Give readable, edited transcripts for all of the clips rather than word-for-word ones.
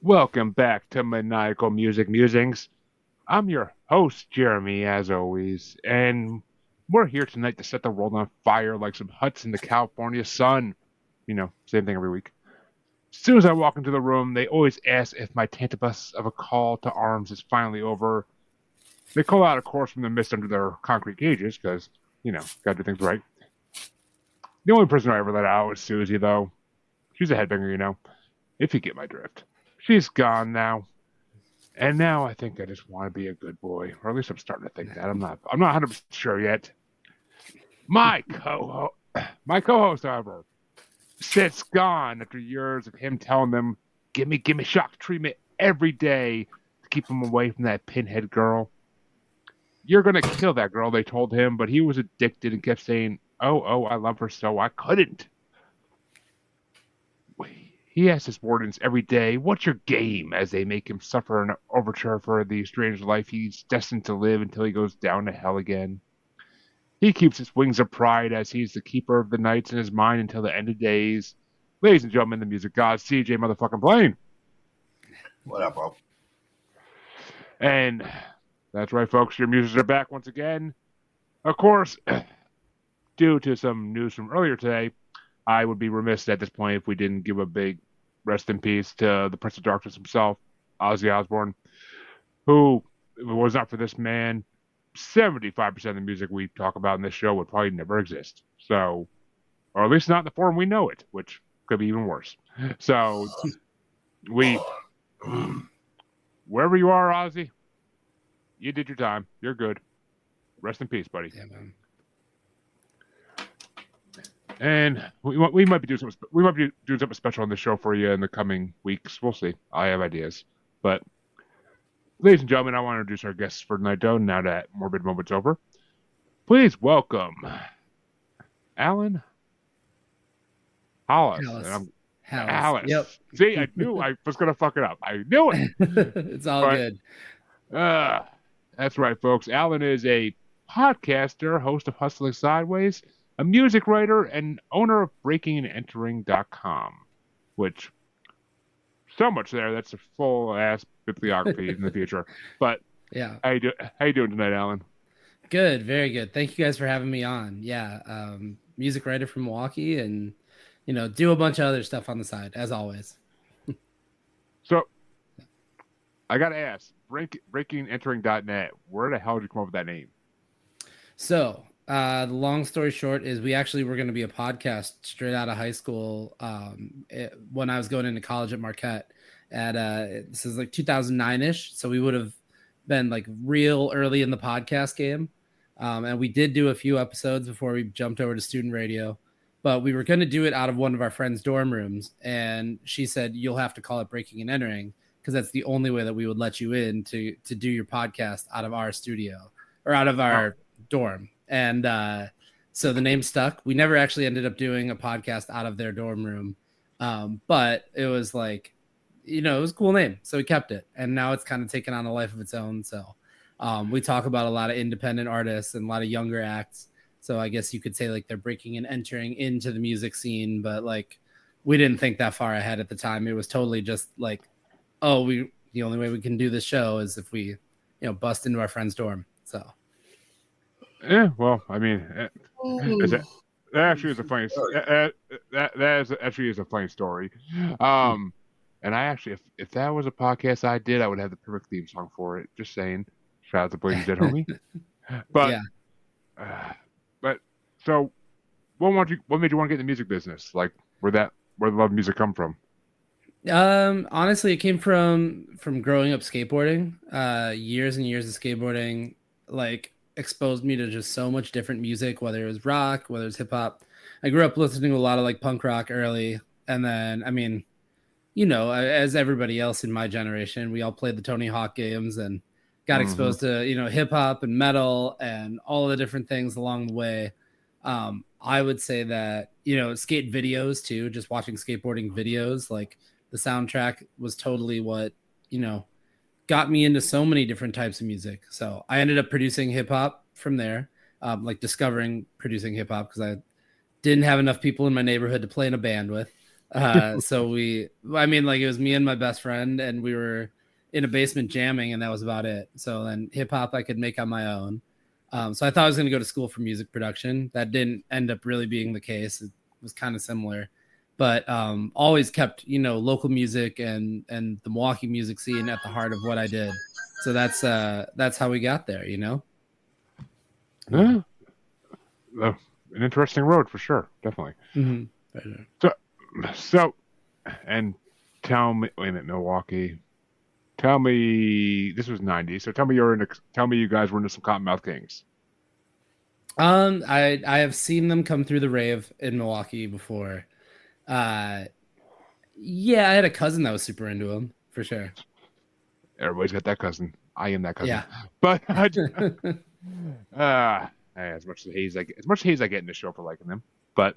Welcome back to Maniacal Music Musings. I'm your host, Jeremy, as always, and we're here tonight to set the world on fire like some huts in the California sun. Same thing every week. As soon as I walk into the room, they always ask if my tantabus of a call to arms is finally over. They call out, of course, from the mist under their concrete cages, because, gotta do things right. The only person I ever let out was Susie, though. She's a headbanger, if you get my drift. She's gone now. And now I think I just want to be a good boy, or at least I'm starting to think that. I'm not 100% sure yet. My my co-host, however, sits gone after years of him telling them, give me shock treatment every day to keep him away from that pinhead girl. You're going to kill that girl, they told him, but he was addicted and kept saying, oh, I love her so I couldn't. He asks his wardens every day, what's your game? As they make him suffer an overture for the strange life he's destined to live until he goes down to hell again. He keeps his wings of pride as he's the keeper of the nights in his mind until the end of days. Ladies and gentlemen, the music god, CJ motherfucking Blaine. What up, bro? And that's right, folks, your musicians are back once again. Of course, due to some news from earlier today, I would be remiss at this point if we didn't give a big rest in peace to the Prince of Darkness himself, Ozzy Osbourne, who, if it was not for this man, 75% of the music we talk about in this show would probably never exist. So, or at least not in the form we know it, which could be even worse. So, wherever you are, Ozzy, you did your time. You're good. Rest in peace, buddy. Yeah, man. And we might be doing something special on the show for you in the coming weeks. We'll see. I have ideas, but ladies and gentlemen, I want to introduce our guests for tonight. Though now that morbid moment's over, please welcome Allen Halas. Halas. Yep. See, I knew I was gonna fuck it up. I knew it. It's all good. That's right, folks. Allen is a podcaster, host of Hustling Sideways, a music writer, and owner of breakingandentering.com, which so much there. That's a full ass bibliography in the future. But yeah, how you doing tonight, Allen? Good, very good. Thank you guys for having me on. Yeah, music writer from Milwaukee, and do a bunch of other stuff on the side as always. So I gotta ask, breakingandentering.net, where the hell did you come up with that name? So the long story short is we actually were going to be a podcast straight out of high school when I was going into college at Marquette. This is like 2009-ish, so we would have been like real early in the podcast game. And we did do a few episodes before we jumped over to student radio, but we were going to do it out of one of our friends' dorm rooms. And she said, you'll have to call it Breaking and Entering, because that's the only way that we would let you in to do your podcast out of our studio or out of our dorm. And so the name stuck. We never actually ended up doing a podcast out of their dorm room. But it was like, it was a cool name. So we kept it. And now it's kind of taken on a life of its own. So we talk about a lot of independent artists and a lot of younger acts. So I guess you could say like they're breaking and entering into the music scene. But like we didn't think that far ahead at the time. It was totally just like, the only way we can do this show is if we, bust into our friend's dorm. So. Yeah, well, I mean, that actually is a funny. That actually is a funny story. And I actually, if that was a podcast I did, I would have the perfect theme song for it. Just saying. Shout out to Blaine's Dead Homie. But, yeah. But so, what made you want to get in the music business? Like, where the love of music come from? Honestly, it came from growing up skateboarding. Years and years of skateboarding, like, exposed me to just so much different music, whether it was rock, whether it was hip hop. I grew up listening to a lot of like punk rock early. And then, I mean, as everybody else in my generation, we all played the Tony Hawk games and got exposed to, hip hop and metal and all the different things along the way. I would say that, skate videos too, just watching skateboarding videos, like the soundtrack was totally what, got me into so many different types of music. So I ended up producing hip hop from there, like discovering producing hip hop because I didn't have enough people in my neighborhood to play in a band with. So it was me and my best friend, and we were in a basement jamming, and that was about it. So then hip hop I could make on my own. So I thought I was going to go to school for music production. That didn't end up really being the case. It was kind of similar, but always kept, local music and the Milwaukee music scene at the heart of what I did. So that's how we got there, Yeah. An interesting road for sure. Definitely. Mm-hmm. So, and tell me, wait a minute, Milwaukee. Tell me, this was '90s. So tell me you guys were into some Cottonmouth Kings. I have seen them come through the rave in Milwaukee before. Yeah, I had a cousin that was super into them for sure. Everybody's got that cousin. I am that cousin. Yeah. But as much hate as I get in the show for liking them. But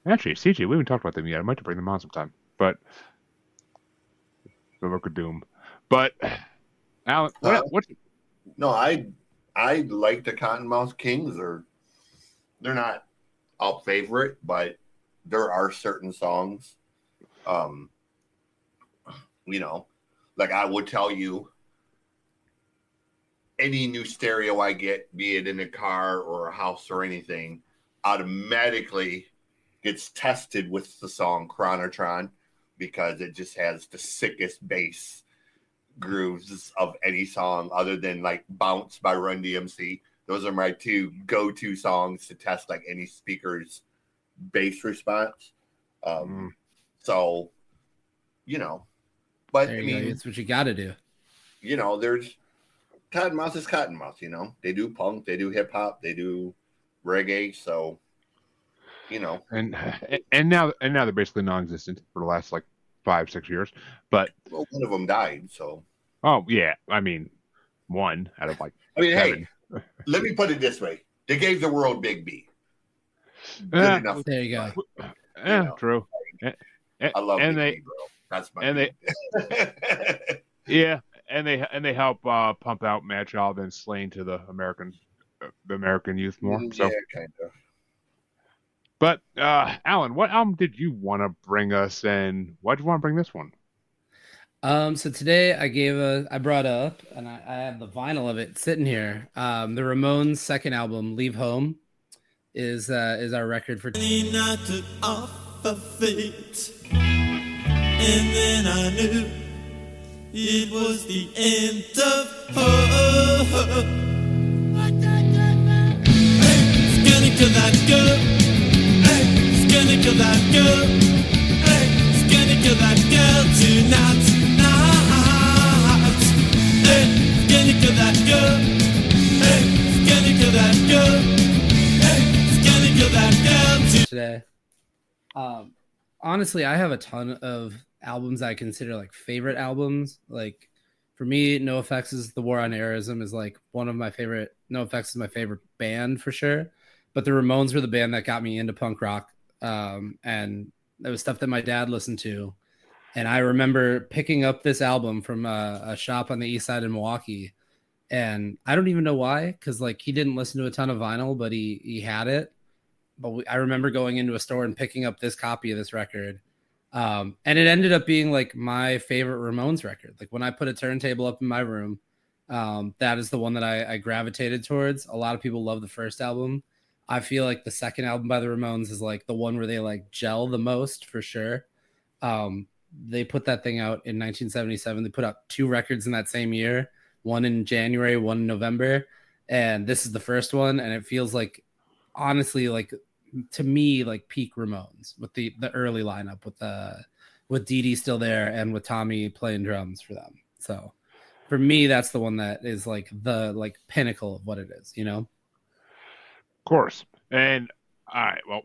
actually, CJ, we haven't talked about them yet. I might have to bring them on sometime. But the look of doom. But Alan, what? No, I like the Cottonmouth Kings. They're not a favorite, but there are certain songs. Like I would tell you, any new stereo I get, be it in a car or a house or anything, automatically gets tested with the song Chronotron because it just has the sickest bass grooves of any song other than like Bounce by Run DMC. Those are my two go-to songs to test like any speaker's bass response. So, but I mean, it's what you got to do. There's Cottonmouth is Cottonmouth. They do punk, they do hip hop, they do reggae. So, and now they're basically non-existent for the last like 5-6 years. But one of them died. So. Oh yeah, I mean, one out of like. Seven. Hey, let me put it this way: they gave the world Big B. Good enough. There you go. Yeah, true. I love Big B, bro. That's my. And yeah, and they help pump out Mad Child and Slain to the American youth more. So. Yeah, kind of. But Alan, what album did you want to bring us, and why did you want to bring this one? So today I brought up, and I have the vinyl of it sitting here. The Ramones' second album, Leave Home, is our record for. I took off of it, and then I knew it was the end of hope. Hey, it's gonna kill that girl. Hey, it's gonna kill that girl. Hey, it's gonna kill that girl tonight. Kill that girl. Hey, it's gonna kill that girl. Hey, it's gonna kill that girl today. Honestly, I have a ton of albums I consider like favorite albums. Like for me, NoFX's The War on Terrorism is like one of my favorite. NoFX is my favorite band for sure. But the Ramones were the band that got me into punk rock. And it was stuff that my dad listened to. And I remember picking up this album from a shop on the east side in Milwaukee. And I don't even know why, because like he didn't listen to a ton of vinyl, but he had it. But I remember going into a store and picking up this copy of this record. And it ended up being like my favorite Ramones record. Like when I put a turntable up in my room, that is the one that I gravitated towards. A lot of people love the first album. I feel like the second album by the Ramones is like the one where they like gel the most for sure. They put that thing out in 1977. They put out 2 records in that same year. One in January, one in November, and this is the first one, and it feels like, honestly, like to me, like peak Ramones with the early lineup with Dee Dee still there and with Tommy playing drums for them. So for me, that's the one that is like the like pinnacle of what it is, Of course. And all right, well,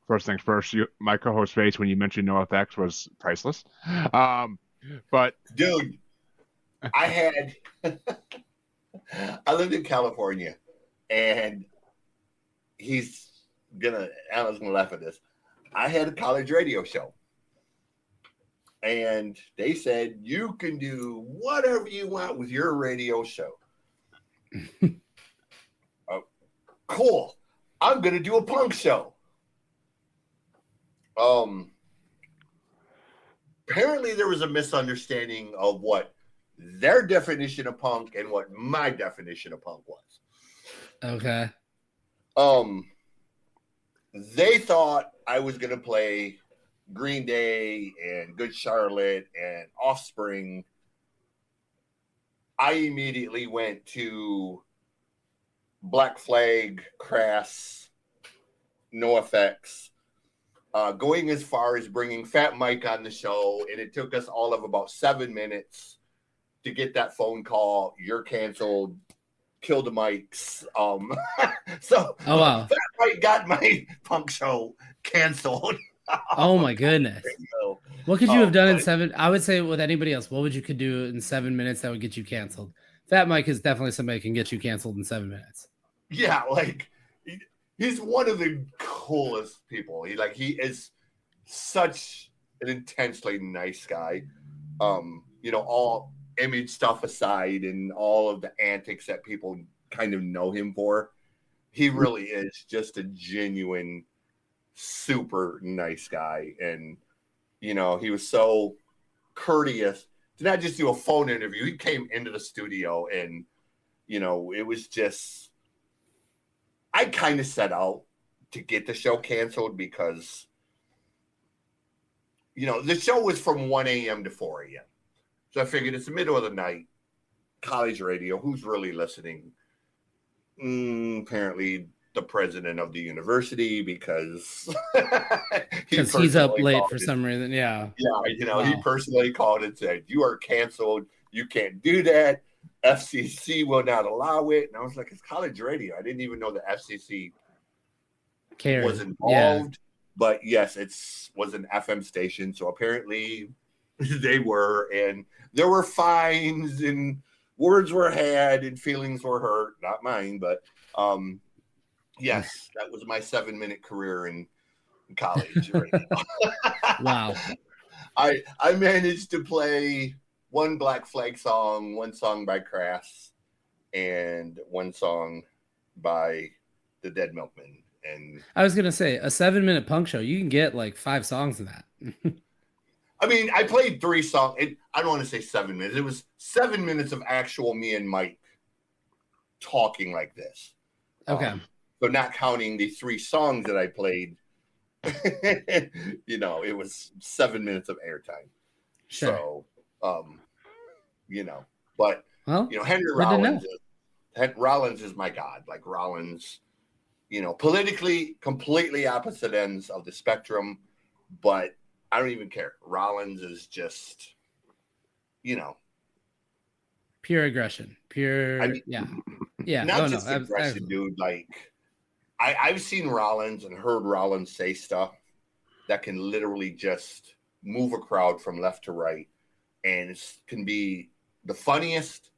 first things first, my co-host face when you mentioned NoFX was priceless. But dude, I lived in California, and Alan's gonna laugh at this. I had a college radio show, and they said you can do whatever you want with your radio show. Cool. I'm gonna do a punk show. apparently there was a misunderstanding of what their definition of punk and what my definition of punk was. Okay. They thought I was going to play Green Day and Good Charlotte and Offspring. I immediately went to Black Flag, Crass, NoFX, going as far as bringing Fat Mike on the show, and it took us all of about 7 minutes to get that phone call. You're canceled. Kill the mics. So Oh wow. Fat Mike got my punk show canceled. Oh my goodness. What could you have done in 7? I would say with anybody else, what would you could do in 7 minutes that would get you canceled? Fat Mike is definitely somebody who can get you canceled in 7 minutes. Yeah, like he's one of the coolest people. He is such an intensely nice guy. All image stuff aside and all of the antics that people kind of know him for, he really is just a genuine, super nice guy. And he was so courteous to not just do a phone interview. He came into the studio and it was just, I kind of set out to get the show canceled because the show was from 1 a.m. to 4 a.m. So I figured it's the middle of the night, college radio, who's really listening? Apparently the president of the university, because he's up late for some reason. Yeah. Yeah, he personally called and said, "You are canceled. You can't do that. FCC will not allow it." And I was like, "It's college radio." I didn't even know the FCC was involved. Yeah. But yes, was an FM station. So apparently they were, and there were fines and words were had and feelings were hurt. Not mine, but yes, that was my 7-minute career in college. Wow. I managed to play one Black Flag song, one song by Crass, and one song by the Dead Milkmen. And I was gonna say, a 7-minute punk show, you can get like 5 songs in that. I mean, I played 3 songs. I don't want to say 7 minutes. It was 7 minutes of actual me and Mike talking like this. Okay. So not counting the 3 songs that I played, it was 7 minutes of airtime. Sure. So, but Henry Rollins is my god. Like Rollins, politically completely opposite ends of the spectrum, but I don't even care. Rollins is just, pure aggression. Yeah. Not just aggression, dude. Like, I've seen Rollins and heard Rollins say stuff that can literally just move a crowd from left to right. And it can be the funniest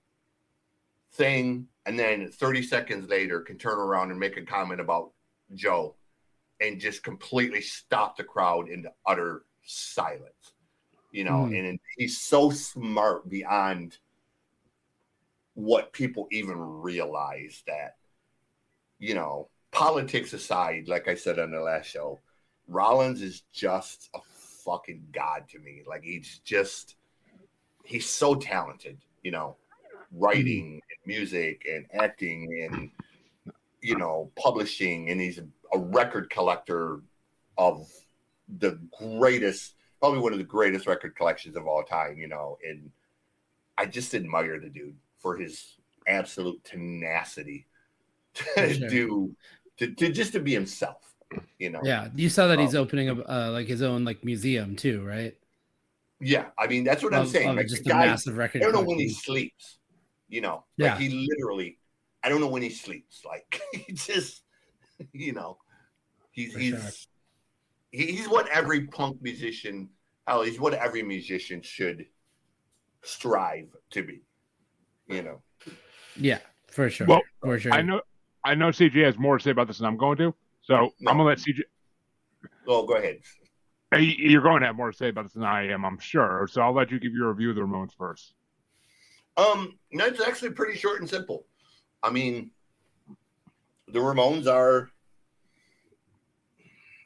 thing. And then 30 seconds later can turn around and make a comment about Joe and just completely stop the crowd into utter silence, and he's so smart beyond what people even realize that, politics aside, like I said on the last show, Rollins is just a fucking god to me. Like he's so talented, writing and music and acting and, publishing, and he's a record collector of probably one of the greatest record collections of all time, and I just admire the dude for his absolute tenacity to just to be himself, Yeah, you saw that he's opening up like his own like museum too, right? Yeah, I mean that's what I'm saying. Like just the guy, massive record. I don't know when he sleeps, like he literally, I don't know when he sleeps. Like he just, he's what every punk musician, he's what every musician should strive to be, Yeah, for sure. Well, for sure. I know CJ has more to say about this than I'm going to, so I'm gonna let CJ. Oh, go ahead. You're going to have more to say about this than I am, I'm sure. So I'll let you give your review of the Ramones first. It's actually pretty short and simple. I mean, the Ramones are,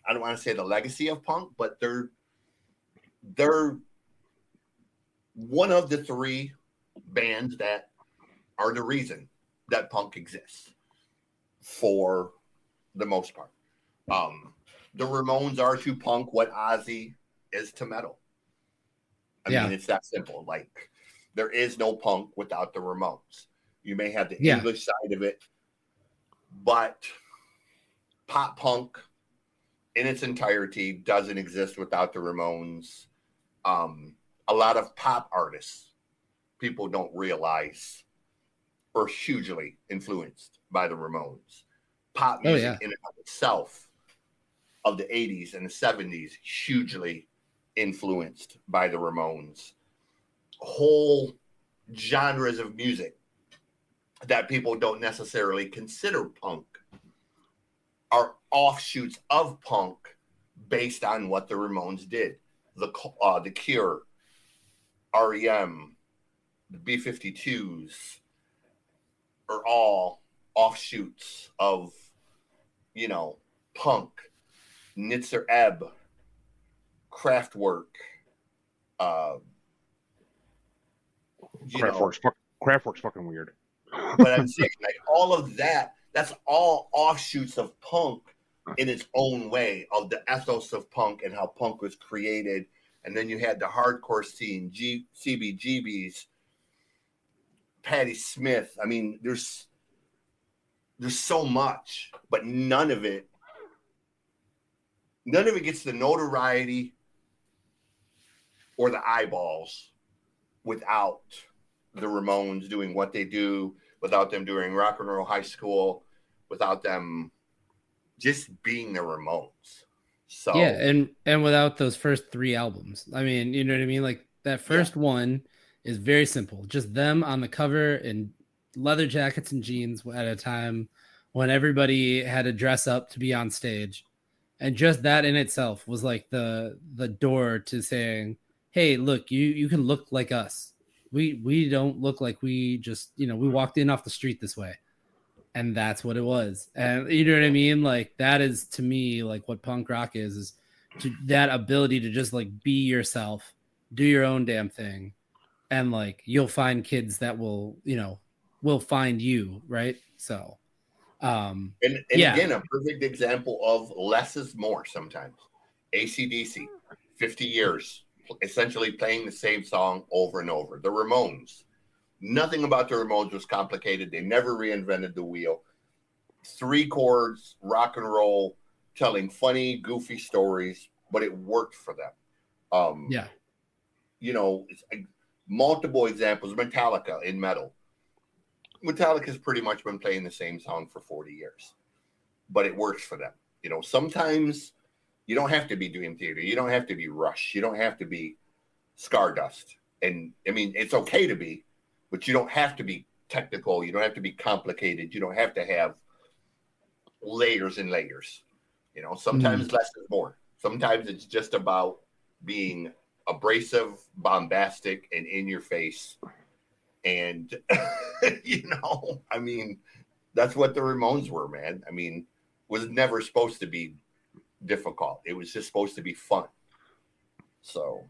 I don't want to say the legacy of punk, but they're one of the three bands that are the reason that punk exists for the most part. The Ramones are to punk what Ozzy is to metal. I mean, it's that simple. Like, there is no punk without the Ramones. You may have the English side of it, but pop punk in its entirety doesn't exist without the Ramones. A lot of pop artists, people don't realize, are hugely influenced by the Ramones. Pop music in and of itself of the 80s and the 70s, hugely influenced by the Ramones. Whole genres of music that people don't necessarily consider punk are offshoots of punk based on what the Ramones did. The Cure, REM, the B-52s are all offshoots of, punk. Nitzer Ebb, Kraftwerk, Kraftwerk's fucking weird. But I'm saying, like, all of that, that's all offshoots of punk in its own way, of the ethos of punk and how punk was created. And then you had the hardcore scene, CBGBs, Patti Smith. I mean, there's so much, but none of it gets the notoriety or the eyeballs without the Ramones doing what they do, without them doing Rock and Roll High School, without them just being the Ramones. So and without those first 3 albums. I mean, you know what I mean? Like, that first one is very simple. Just them on the cover in leather jackets and jeans at a time when everybody had to dress up to be on stage. And just that in itself was like the door to saying, hey, look, you can look like us. We don't look like we just, we walked in off the street this way. And that's what it was. And you know what I mean? Like, that is, to me, like, what punk rock is that ability to just, like, be yourself, do your own damn thing. And, like, you'll find kids that will find you. Right. So, again, a perfect example of less is more sometimes. AC/DC, 50 years, essentially playing the same song over and over. The Ramones, nothing about the Ramones was complicated. They never reinvented the wheel. 3 chords, rock and roll, telling funny, goofy stories, but it worked for them. It's multiple examples. Metallica in metal. Metallica's pretty much been playing the same song for 40 years, but it works for them. Sometimes you don't have to be Dream Theater. You don't have to be Rush. You don't have to be Scardust. And I mean, it's okay to be, but you don't have to be technical. You don't have to be complicated. You don't have to have layers and layers. Sometimes less is more. Sometimes it's just about being abrasive, bombastic, and in your face. And, I mean, that's what the Ramones were, man. I mean, was never supposed to be difficult. It was just supposed to be fun. So.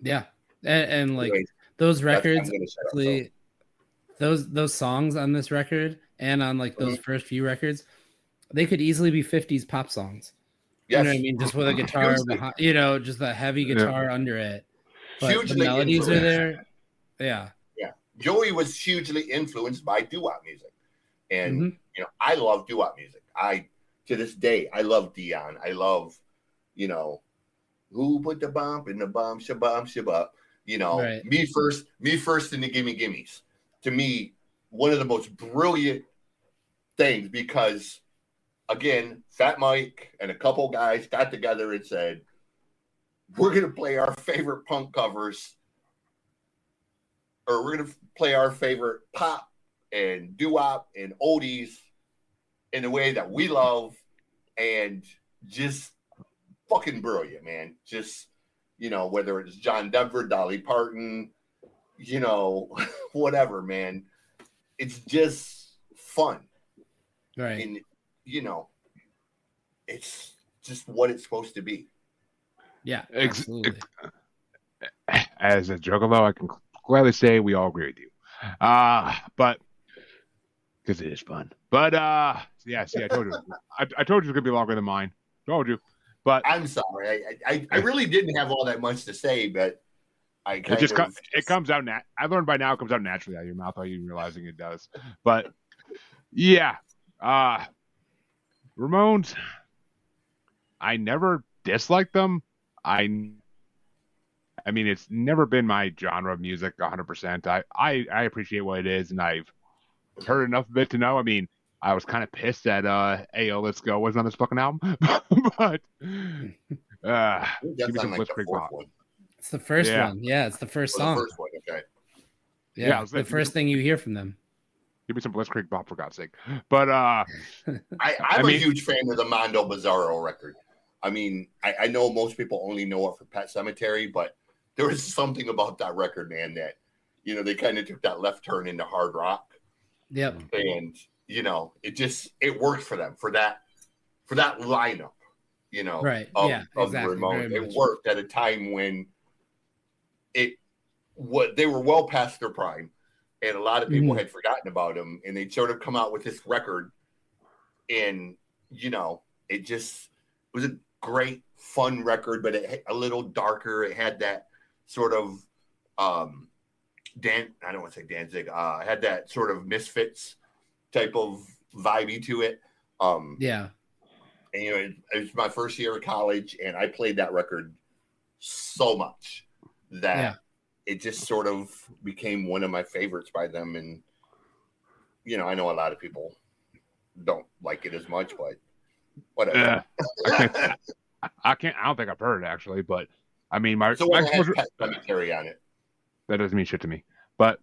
Yeah. And like, anyways, those records, actually, those songs on this record and on, like, those first few records, they could easily be 50s pop songs. Yes. You know what I mean? Just with a guitar behind, just a heavy guitar under it. But hugely the melodies are there. Yeah. Joey was hugely influenced by doo-wop music. And, I love doo-wop music. To this day, I love Dion. I love, who put the bump in the bump, shabam, shabab. Right. Me first in the gimme gimmies. To me, one of the most brilliant things, because, again, Fat Mike and a couple guys got together and said, we're going to play our favorite punk covers, or we're going to play our favorite pop and doo-wop and oldies in the way that we love, and just fucking brilliant, man. Just, whether it's John Denver, Dolly Parton, whatever, man. It's just fun. Right. And, it's just what it's supposed to be. Yeah, absolutely. as a juggalo, I can gladly say we all agree with you. But because it is fun. But yeah, see, I told you, I told you it's gonna be longer than mine. Told you, but I'm sorry. I really didn't have all that much to say, but I it kind just of it comes out. I learned by now it comes out naturally out of your mouth, without you realizing it does. But yeah, Ramones. I never disliked them. I I mean, it's never been my genre of music 100%. I appreciate what it is, and I've heard enough of it to know. I mean, I was kind of pissed that Ayo Let's Go wasn't on this fucking album, but give that's me on some like the Blitzkrieg fourth Bop. one It's the first Yeah, one. Yeah, it's the first or the song. first one. Okay. yeah, I Yeah, was the like, first thing you hear from them. give me some Blitzkrieg Bop for God's sake. But I I'm a mean, huge fan of the Mondo Bizarro record. I mean, I know most people only know it for Pet Cemetery, but there was something about that record, man, that they kind of took that left turn into hard rock, Yep. and it worked for them for that lineup, Right. of, Yeah, of the exactly. Ramones. Very It much. worked at a time when they were well past their prime, and a lot of people Mhm. had forgotten about them, and they'd sort of come out with this record, and it was a great fun record, but it a little darker. It had that sort of I don't want to say Danzig, had that sort of Misfits type of vibey to it. Yeah. And it was my first year of college, and I played that record so much that Yeah. it just sort of became one of my favorites by them. And I know a lot of people don't like it as much, but whatever. I can't. I don't think I've heard it actually, but I mean, my So it has exposure Pet Cemetery on it. that doesn't mean shit to me. But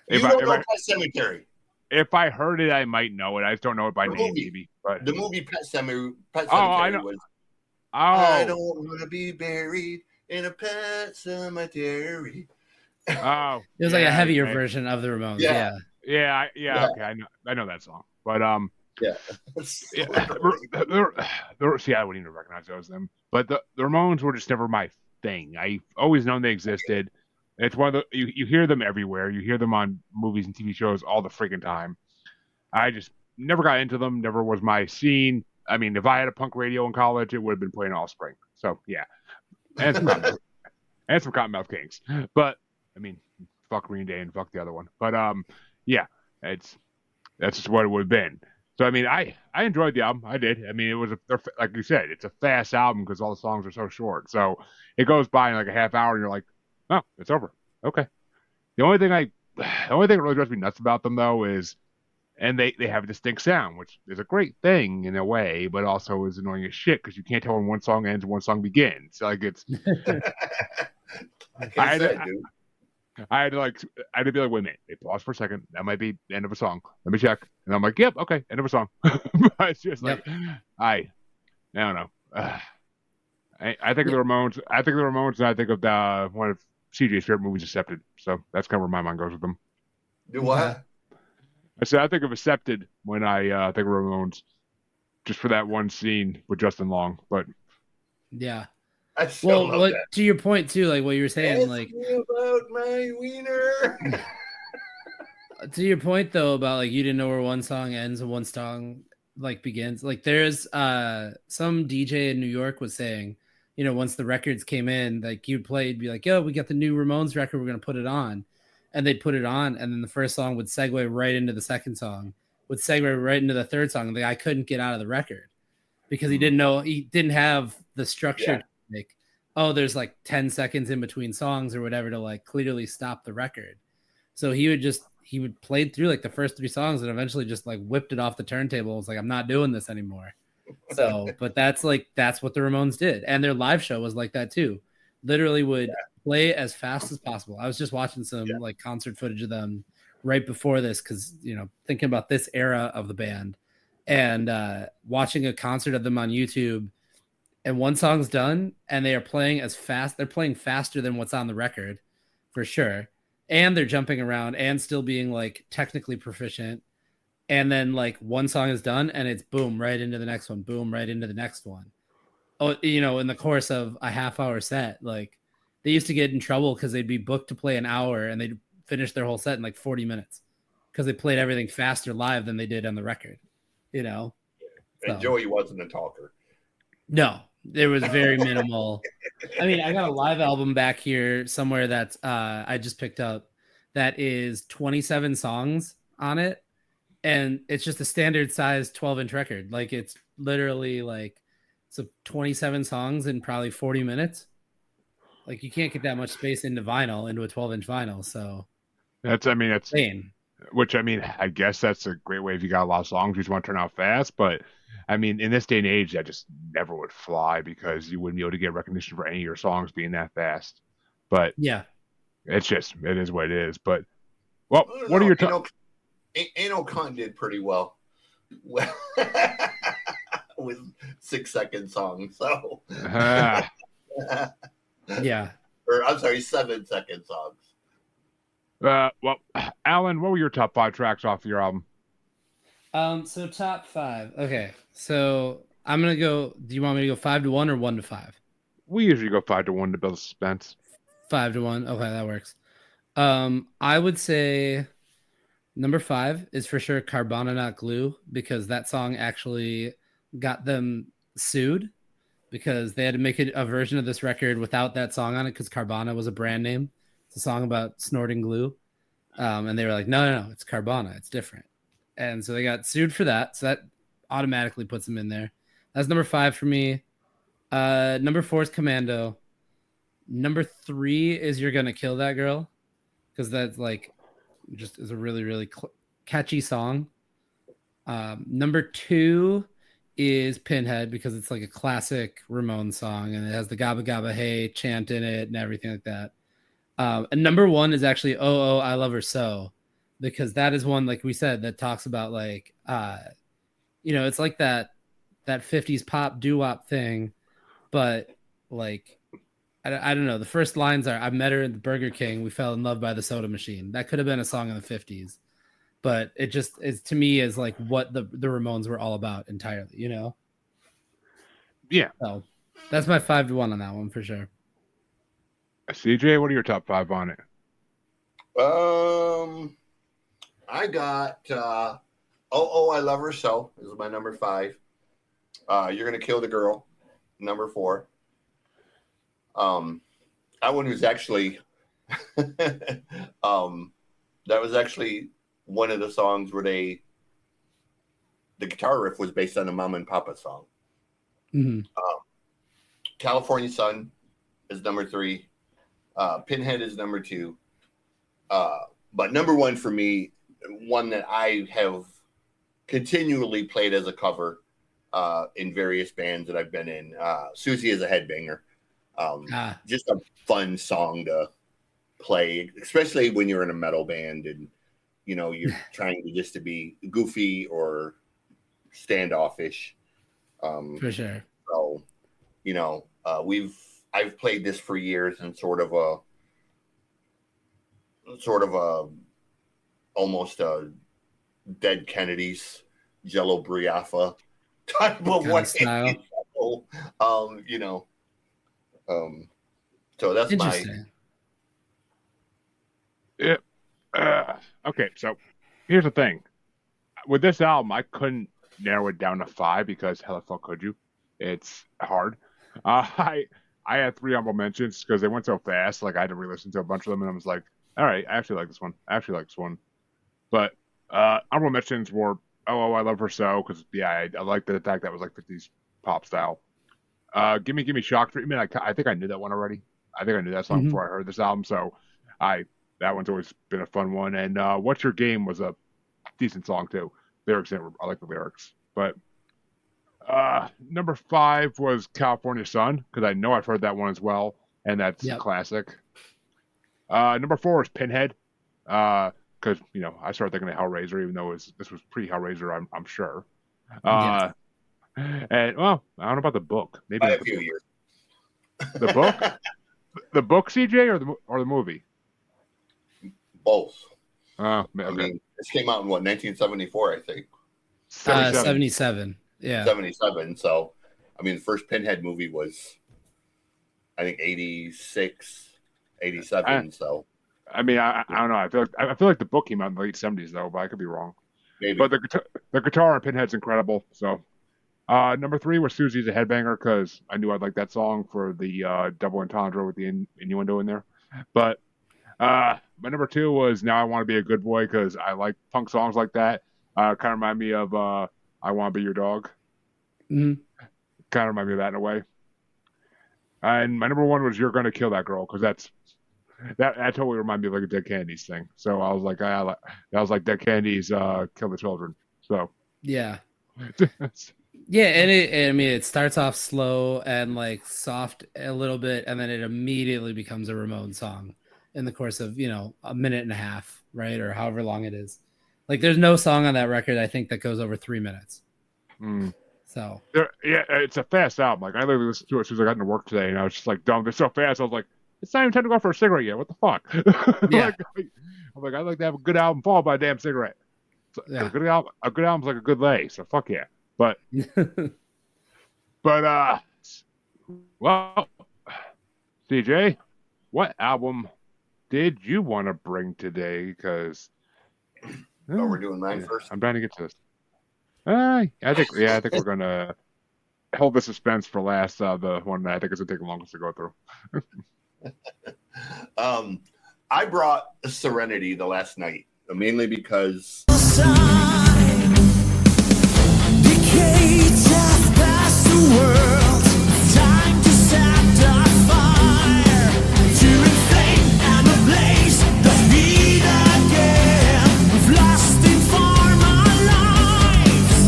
You don't know Pet Cemetery. if I heard it, I might know it. I just don't know it by The name, movie. maybe. But The movie Pet Cemetery I know. was I Oh, don't want to be buried in a pet cemetery. oh, It was like a heavier okay. version of the Ramones. Yeah. Yeah. Yeah. Okay, I know that song. But Yeah. yeah, see, I wouldn't even recognize those them. But the Ramones were just never my thing. I've always known they existed. It's one of the you hear them everywhere. You hear them on movies and TV shows all the freaking time. I just never got into them. Never was my scene. I mean, if I had a punk radio in college, it would have been playing Offspring. So yeah, and some Cottonmouth Kings. But I mean, fuck Green Day and fuck the other one. But yeah, that's just what it would have been. So I mean, I enjoyed the album. I did. I mean, it was like you said, it's a fast album because all the songs are so short. So it goes by in like a half hour, and you're like, oh, it's over. Okay. The only thing that really drives me nuts about them though is, and they have a distinct sound, which is a great thing in a way, but also is annoying as shit because you can't tell when one song ends and one song begins. Like it's, I had to be like, wait a minute, they pause for a second. That might be the end of a song. Let me check. And I'm like, yep, okay, end of a song. But it's just like, I don't know. I think of the Ramones. I think of the Ramones, and I think of one of CJ's favorite movies, Accepted. So that's kind of where my mind goes with them. Do what? I said I think of Accepted when I think of Ramones, just for that one scene with Justin Long. But Yeah. I still love that. To your point too, like what you were saying, Ask like me about my wiener. to your point though about like you didn't know where one song ends and one song like begins. Like there's some DJ in New York was saying, once the records came in, like you'd play, you'd be like, yo, we got the new Ramones record, we're gonna put it on. And they'd put it on, and then the first song would segue right into the second song, would segue right into the third song. And the guy couldn't get out of the record because he didn't have the structure to like, oh, there's like 10 seconds in between songs or whatever to like clearly stop the record. So he would play through like the first 3 songs and eventually just like whipped it off the turntable. It was like, I'm not doing this anymore. So, but that's what the Ramones did. And their live show was like that too. Literally would play as fast as possible. I was just watching some like concert footage of them right before this because thinking about this era of the band and watching a concert of them on YouTube, and one song's done and they are playing as fast. They're playing faster than what's on the record for sure, and they're jumping around and still being like technically proficient. And then like one song is done and it's boom right into the next one, boom right into the next one. Oh, in the course of a half-hour set, like they used to get in trouble because they'd be booked to play an hour and they'd finish their whole set in like 40 minutes because they played everything faster live than they did on the record, you know? And Joey wasn't a talker. No, there was very minimal. I mean, I got a live album back here somewhere that's I just picked up that is 27 songs on it. And it's just a standard size 12-inch record. Like it's literally like so 27 songs in probably 40 minutes. Like you can't get that much space into a 12-inch vinyl. So that's insane. Which I guess that's a great way if you got a lot of songs you just want to turn out fast. But I mean, in this day and age, that just never would fly because you wouldn't be able to get recognition for any of your songs being that fast. But yeah, it is what it is. But well, what are your Anal Cunt did pretty well with 6-second songs. So yeah. Or I'm sorry, 7-second songs. Well, Alan, what were your top 5 tracks off your album? So top 5. Okay, so I'm gonna go. Do you want me to go 5 to 1 or 1 to 5? We usually go 5 to 1 to build suspense. 5 to 1. Okay, that works. I would say number 5 is for sure Carbona Not Glue because that song actually got them sued because they had to make a version of this record without that song on it because Carbona was a brand name. It's a song about snorting glue. And they were like, no, it's Carbona. It's different. And so they got sued for that. So that automatically puts them in there. That's number 5 for me. Number 4 is Commando. Number 3 is You're Gonna Kill That Girl. Because that's like, just is a really, really catchy song. Number 2 is Pinhead because it's like a classic Ramones song and it has the Gabba Gabba Hey chant in it and everything like that. And number 1 is actually Oh, I Love Her So because that is one, like we said, that talks about like, it's like that 50s pop doo-wop thing, but like, I don't know. The first lines are, I met her at the Burger King. We fell in love by the soda machine. That could have been a song in the 50s, but it just is to me is like what the Ramones were all about entirely, you know? Yeah. So that's my 5 to 1 on that one for sure. CJ, what are your top 5 on it? I got I Love Her So is my number 5. You're Gonna Kill the Girl, number 4. That one was actually that was actually one of the songs where the guitar riff was based on a Mama and Papa song. Mm-hmm. California Sun is number 3. Pinhead is number 2. But number 1 for me, one that I have continually played as a cover in various bands that I've been in. Susie is a Headbanger. Just a fun song to play, especially when you're in a metal band and you're trying to be goofy or standoffish. For sure. So, I've played this for years in sort of a almost a Dead Kennedys, Jello Briafa type of way. Style. So that's my. Yeah. Okay, so here's the thing. With this album, I couldn't narrow it down to 5 because how the fuck could you? It's hard. I had 3 honorable mentions because they went so fast. Like I had to re-listen to a bunch of them, and I was like, all right, I actually like this one. But honorable mentions were Oh, I Love Her So because I like the fact that was like 50s pop style. Gimme Shock Treatment. I think I knew that one already. I think I knew that song before I heard this album. So that one's always been a fun one. And What's Your Game was a decent song too. I like the lyrics. But number 5 was California Sun because I know I've heard that one as well, and that's a classic. Number 4 is Pinhead because I started thinking of Hellraiser, even though this was pre-Hellraiser. I'm sure. And well, I don't know about the book. Maybe by a few years. The book, the book, CJ, or the movie? Both. Oh, okay. I mean, this came out in 1974, I think. 77. Yeah. 77. So, I mean, the first Pinhead movie was, I think, 86. '87. So I mean, I don't know. I feel like the book came out in the late '70s though, but I could be wrong. maybe. But the guitar on Pinhead's incredible. So number 3 was Susie's a Headbanger because I knew I'd like that song for the double entendre with the innuendo in there. But my number 2 was Now I Want to Be a Good Boy because I like punk songs like that. Kind of remind me of I Want to Be Your Dog. Mhm. Kind of remind me of that in a way. And my number 1 was You're Gonna Kill That Girl because that totally reminded me of like a Dead Kennedys thing. So I was like, that was like Dead Kennedys Kill the Children. So Yeah. Yeah, and I mean it starts off slow and like soft a little bit, and then it immediately becomes a Ramones song in the course of a minute and a half, right, or however long it is. Like there's no song on that record I think that goes over 3 minutes. So yeah, it's a fast album. Like I literally listened to it as soon as I got into work today, and I was just like, dumb. It's so fast. I was like, it's not even time to go for a cigarette yet. What the fuck? Yeah. I'm like, I'd like to have a good album followed by a damn cigarette. So, Yeah. a good album's like a good lay. So fuck yeah. But well, CJ, what album did you want to bring today? Because we're doing mine first. I'm trying to get to this. I think we're gonna hold the suspense for last. The one that I think is gonna take the longest to go through. I brought Serenity the last night, mainly because Decades have passed the world. Time to set a fire to inflame and ablaze the heat again. We've lost in former lives,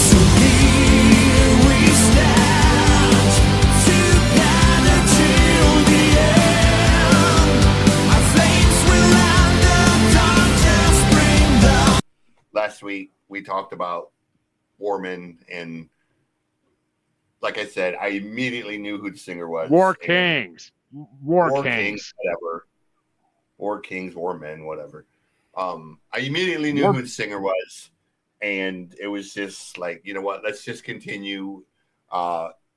so here we stand together till the end. Our flames will land the darkness, bring the. last week we talked about Warman, and like I said, I immediately knew who the singer was. War Kings, whatever. War Kings, War Men, whatever. I immediately knew who the singer was, and it was just like, you know what? Let's just continue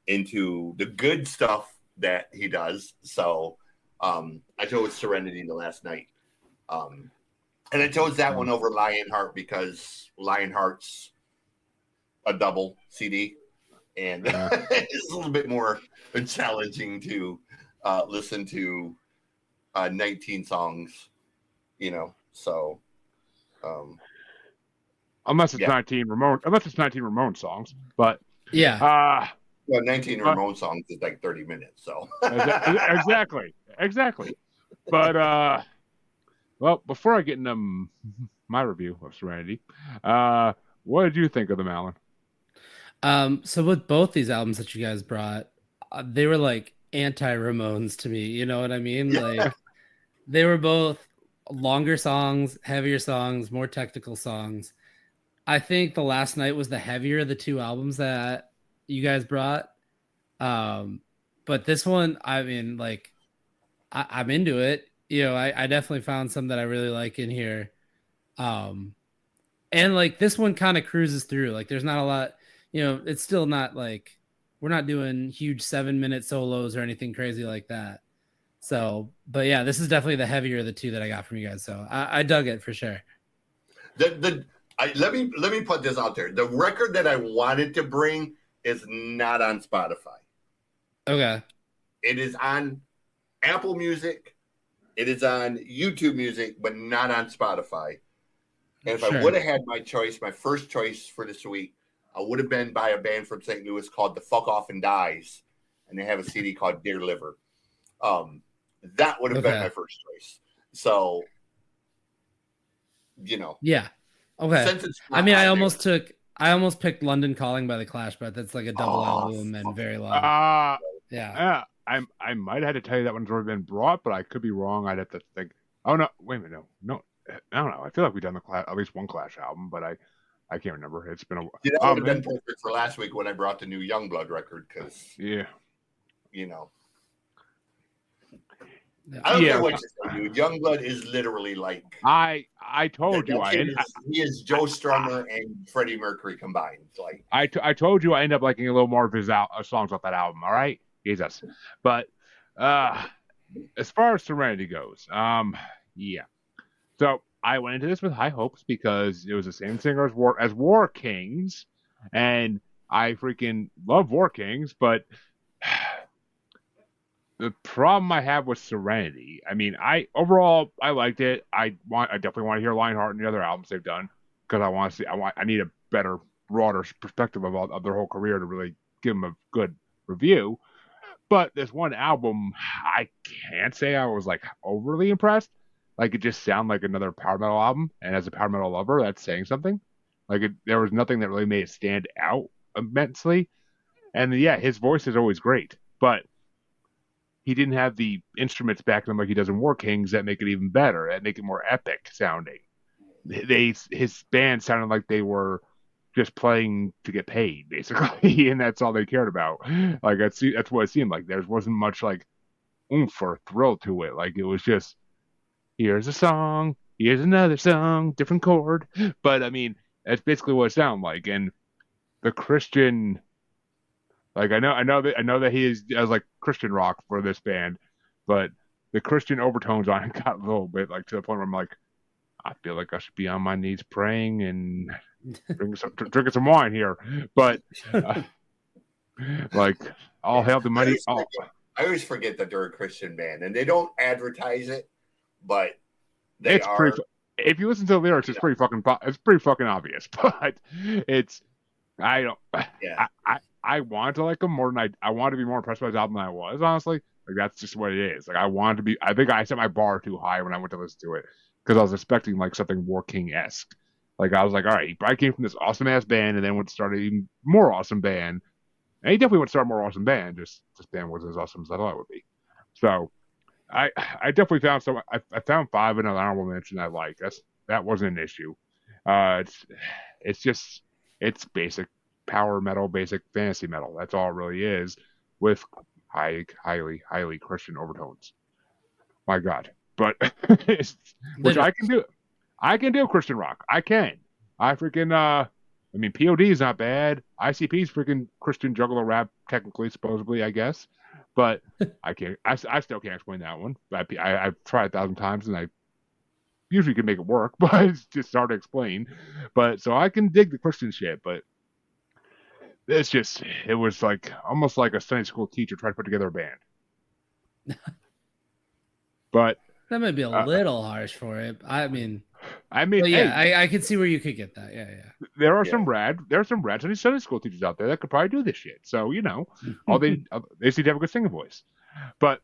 into the good stuff that he does. So I chose Serenity the last night, and I chose that one over Lionheart because Lionheart's a double CD, and it's a little bit more challenging to listen to 19 songs, So, unless it's 19 Ramon songs, but yeah, 19 Ramones songs is like 30 minutes. So exactly. But well, before I get into my review of Serenity, what did you think of them, Alan? So with both these albums that you guys brought, they were like anti-Ramones to me. You know what I mean? Like they were both longer songs, heavier songs, more technical songs. I think The Last Night was the heavier of the two albums that you guys brought. But this one, I mean, like I'm into it. I definitely found some that I really like in here. And like this one kind of cruises through. Like there's not a lot. It's still not like we're not doing huge 7-minute solos or anything crazy like that. So, but yeah, this is definitely the heavier of the two that I got from you guys. So I dug it for sure. Let me put this out there. The record that I wanted to bring is not on Spotify. Okay. It is on Apple Music. It is on YouTube Music, but not on Spotify. And if I would have had my first choice for this week, I would have been by a band from St. Louis called The Fuck Off and Dies, and they have a CD called Dear Liver. That would have been my first choice. So, Yeah. Okay. Since it's I mean, I almost picked London Calling by The Clash, but that's like a double album and very long. Yeah. I might have had to tell you that one's already been brought, but I could be wrong. I'd have to think. Oh no! Wait a minute. No. I don't know. I feel like we've done at least one Clash album, but I can't remember. It's been a while. That would have been perfect for last week when I brought the new Youngblood record because, I don't care what you say, dude. Youngblood is literally like I told you he is Joe Strummer and Freddie Mercury combined. Like I told you I end up liking a little more of his songs off that album. All right, Jesus, but as far as Serenity goes, yeah. So I went into this with high hopes because it was the same singer as War Kings, and I freaking love War Kings, but the problem I have with Serenity, I mean, I liked it. I definitely want to hear Lionheart and the other albums they've done because I want to see. I need a better, broader perspective of their whole career to really give them a good review. But this one album, I can't say I was like overly impressed. Like it just sounded like another power metal album, and as a power metal lover, that's saying something. There was nothing that really made it stand out immensely. And yeah, his voice is always great, but he didn't have the instruments backing him like he does in War Kings that make it even better, that make it more epic sounding. His band sounded like they were just playing to get paid, basically, and that's all they cared about. Like that's what it seemed like. There wasn't much like oomph or thrill to it. Like it was just here's a song, here's another song, different chord. But I mean, that's basically what it sounded like. And the Christian, like I know that he is as like Christian rock for this band, but the Christian overtones on it got a little bit like to the point where I'm like, I feel like I should be on my knees praying and drinking some wine here. But like, all hail the mighty. I always forget that they're a Christian band, and they don't advertise it, but they it's are. pretty. If you listen to the lyrics, it's pretty fucking. It's pretty fucking obvious. But it's. I don't. Yeah. I wanted to like them more than I wanted to be more impressed by his album than I was. Honestly, like that's just what it is. Like I wanted to be. I think I set my bar too high when I went to listen to it because I was expecting like something War King esque. Like I was like, all right, he probably came from this awesome ass band and then went to start an even more awesome band. And he definitely went to start a more awesome band. Just this band wasn't as awesome as I thought it would be. So I definitely found some. I found 5 in an honorable mention I like. That wasn't an issue. It's just it's basic power metal, basic fantasy metal. That's all it really is, with highly Christian overtones. My God, but which I can do. I can do Christian rock. I can. I freaking I mean, POD is not bad. ICP is freaking Christian juggler rap, technically, supposedly, I guess. But I can't. I still can't explain that one. I've tried 1,000 times, and I usually can make it work, but it's just hard to explain. But so I can dig the Christian shit, but it was like almost like a Sunday school teacher trying to put together a band. But that might be a little harsh for it. I mean, yeah, hey, I can see where you could get that. Yeah. There are some rad Sunday school teachers out there that could probably do this shit. So all they just need to have a good singing voice. But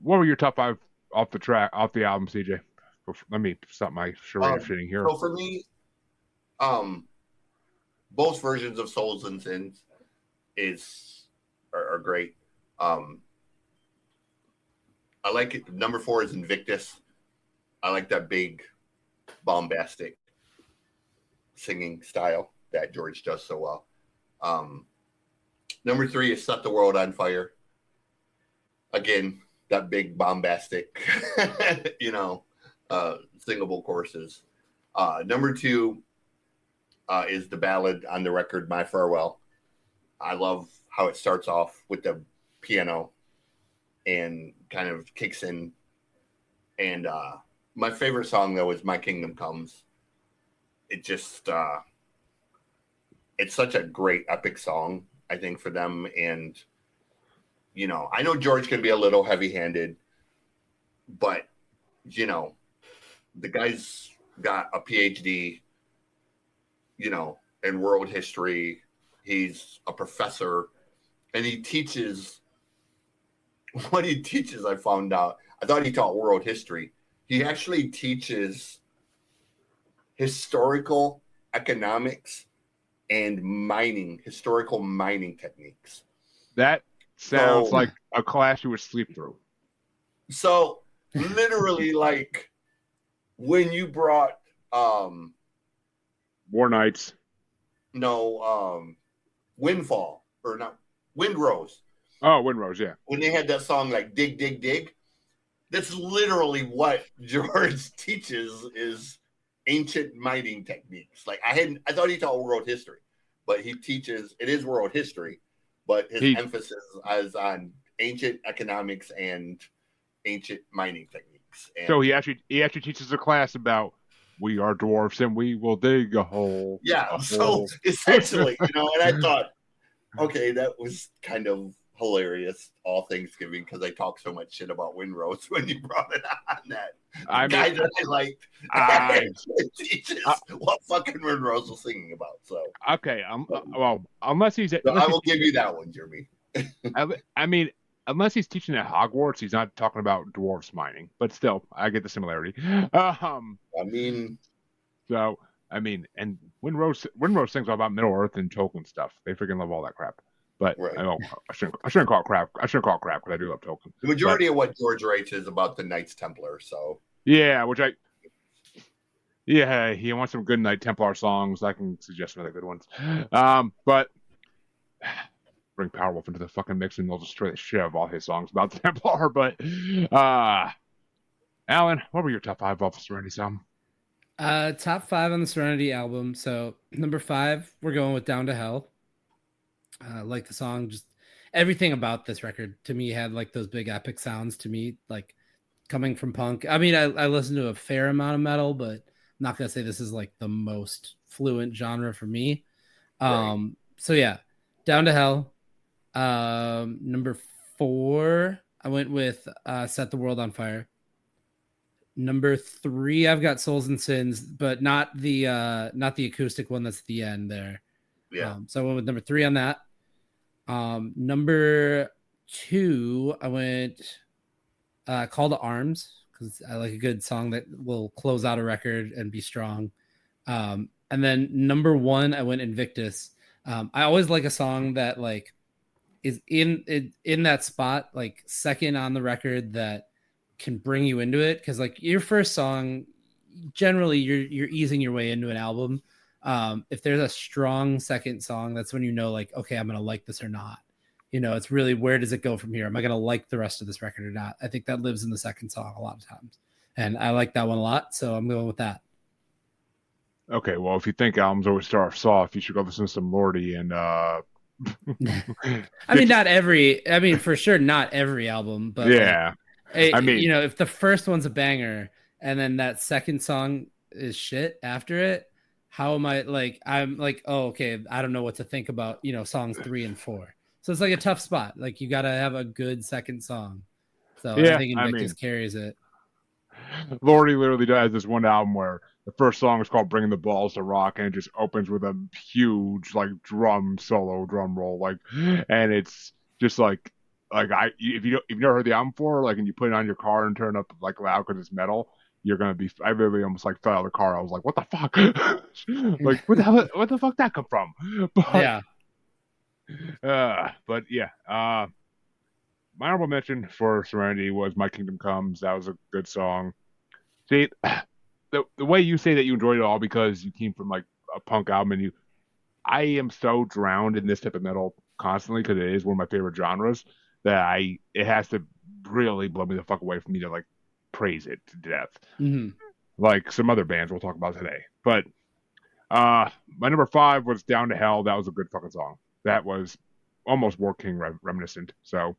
what were your top 5 off the album, CJ? Let me stop my charade of shitting here. So for me, both versions of Souls and Sins are great. I like it. Number 4 is Invictus. I like that big, bombastic singing style that George does so well. Number 3 is Set the World on Fire. Again, that big, bombastic, singable choruses. Number 2 is the ballad on the record, My Farewell. I love how it starts off with the piano and kind of kicks in. And my favorite song, though, is My Kingdom Comes. It just, it's such a great epic song, I think, for them. And, I know George can be a little heavy-handed, but, the guy's got a PhD, in world history. He's a professor, and he teaches. What he teaches, I found out. I thought he taught world history. He actually teaches historical economics and historical mining techniques. That sounds like a class you would sleep through. So, literally, like, when you brought War Nights. No, Windfall, or not, Windrose. Oh, Windrose, yeah. When they had that song like Dig, Dig, Dig, that's literally what George teaches is ancient mining techniques. Like I thought he taught world history, but he teaches, it is world history, but his emphasis is on ancient economics and ancient mining techniques. And So he actually teaches a class about we are dwarfs and we will dig a hole. yeah, a so hole. essentially, and I thought, okay, that was kind of hilarious all Thanksgiving because I talked so much shit about Windrose when you brought it on that. Guy that I liked teaches what fucking Windrose was singing about. So okay, well, unless I will give you that one, Jeremy. I mean, unless he's teaching at Hogwarts, he's not talking about dwarves mining. But still, I get the similarity. And Windrose sings all about Middle Earth and Tolkien stuff. They freaking love all that crap. But right. I shouldn't call it crap. I shouldn't call it crap because I do love Tolkien. The majority of what George writes is about the Knights Templar. So yeah, he wants some good Knight Templar songs. I can suggest some other good ones. But bring Powerwolf into the fucking mix and they'll destroy the shit out of all his songs about the Templar. But Alan, what were your top 5 off the Serenity song? Top 5 on the Serenity album. So number 5, we're going with Down to Hell. Like the song, just everything about this record to me had like those big epic sounds to me, like coming from punk. I mean, I listened to a fair amount of metal, but I'm not gonna say this is like the most fluent genre for me. Right. So yeah, Down to Hell. Number 4, I went with Set the World on Fire. Number 3, I've got Souls and Sins, but not the acoustic one that's at the end there. Yeah. So I went with number 3 on that. Number 2, I went Call to Arms because I like a good song that will close out a record and be strong. And then number 1, I went Invictus. I always like a song that like is in that spot, like second on the record that can bring you into it. Cause like your first song, generally you're easing your way into an album. If there's a strong second song, that's when you know, like, okay, I'm going to like this or not. You know, it's really, where does it go from here? Am I going to like the rest of this record or not? I think that lives in the second song a lot of times. And I like that one a lot. So I'm going with that. Okay, well, if you think albums always start off soft, you should go listen to some Lordy and I mean, for sure, not every album, but yeah. Like, you know, if the first one's a banger and then that second song is shit after it, how am I like, I'm like, oh, okay, I don't know what to think about, you know, songs 3 and 4. So it's like a tough spot. Like you got to have a good second song. So yeah, I think Invictus carries it. Lordy literally does this one album where the first song is called Bringing the Balls to Rock, and it just opens with a huge like drum roll, like, and it's just like if you've never heard the album before, like, and you put it on your car and turn it up like loud because it's metal, you're gonna be. I literally almost like fell out of the car. I was like, what the fuck? Like, what the fuck that come from? But yeah. My honorable mention for Serenity was My Kingdom Comes. That was a good song. See, the way you say that you enjoyed it all because you came from like a punk album, and I am so drowned in this type of metal constantly because it is one of my favorite genres that it has to really blow me the fuck away for me to like praise it to death. Mm-hmm. Like some other bands we'll talk about today. But my number 5 was Down to Hell. That was a good fucking song. That was almost War King reminiscent. So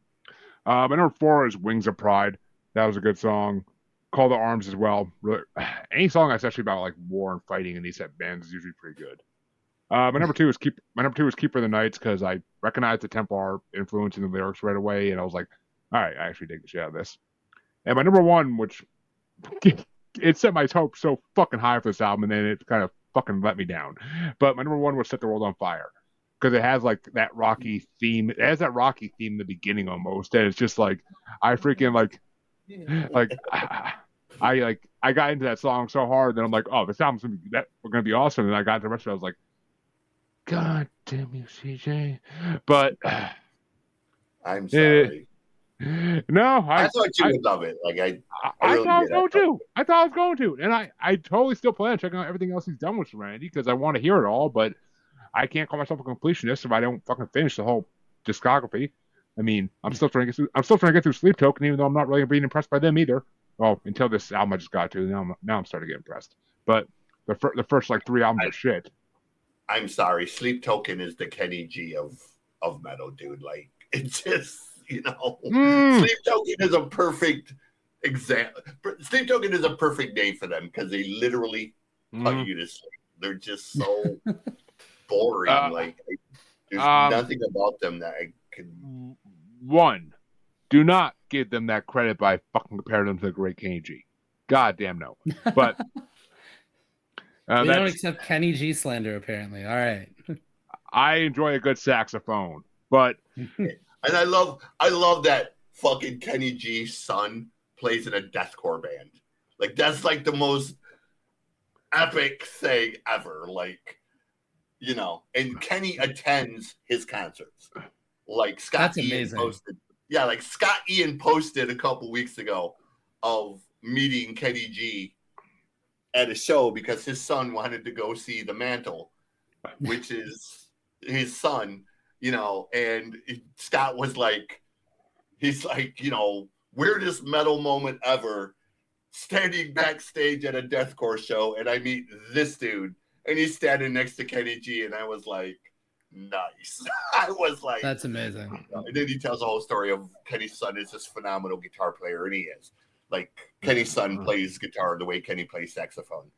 my number 4 is Wings of Pride. That was a good song. Call to Arms as well. Really, any song that's actually about like war and fighting in these type of bands is usually pretty good. My number 2 is Keeper of the Nights because I recognized the Templar influence in the lyrics right away, and I was like, all right, I actually dig the shit out of this. And my number 1, which it set my hopes so fucking high for this album, and then it kind of fucking let me down. But my number 1 was Set the World on Fire because it has like that rocky theme. It has that rocky theme in the beginning almost, and it's just like I freaking like I got into that song so hard that I'm like, oh, this album's gonna be awesome. And I got into the rest of it, I was like, God damn you, CJ. But I'm sorry. No, I thought you would love it. Like I thought I was going to, and I totally still plan on checking out everything else he's done with Serenity because I want to hear it all. But I can't call myself a completionist if I don't fucking finish the whole discography. I mean, I'm still trying to get through Sleep Token, even though I'm not really being impressed by them either. Well, until this album I just got to. Now I'm starting to get impressed. But the first like 3 albums are shit. I'm sorry. Sleep Token is the Kenny G of metal, dude. Like, it's just, Sleep Token is a perfect example. Sleep Token is a perfect name for them because they literally put you to sleep. They're just so boring. There's nothing about them that I can. One, do not give them that credit by fucking comparing them to the great Kenny G. Goddamn no. But we don't accept Kenny G slander, apparently. All right. I enjoy a good saxophone, but and I love that fucking Kenny G's son plays in a deathcore band. Like that's like the most epic thing ever. Like, and Kenny attends his concerts. Like Scott Ian posted. Yeah, like Scott Ian posted a couple weeks ago of meeting Kenny G at a show because his son wanted to go see The Mantle, which is his son, and Scott was like, he's like, weirdest metal moment ever, standing backstage at a deathcore show, and I meet this dude, and he's standing next to Kenny G, and I was like, nice. I was like, that's amazing. And then he tells the whole story of Kenny's son is this phenomenal guitar player, and he is. Like Kenny's son plays guitar the way Kenny plays saxophone.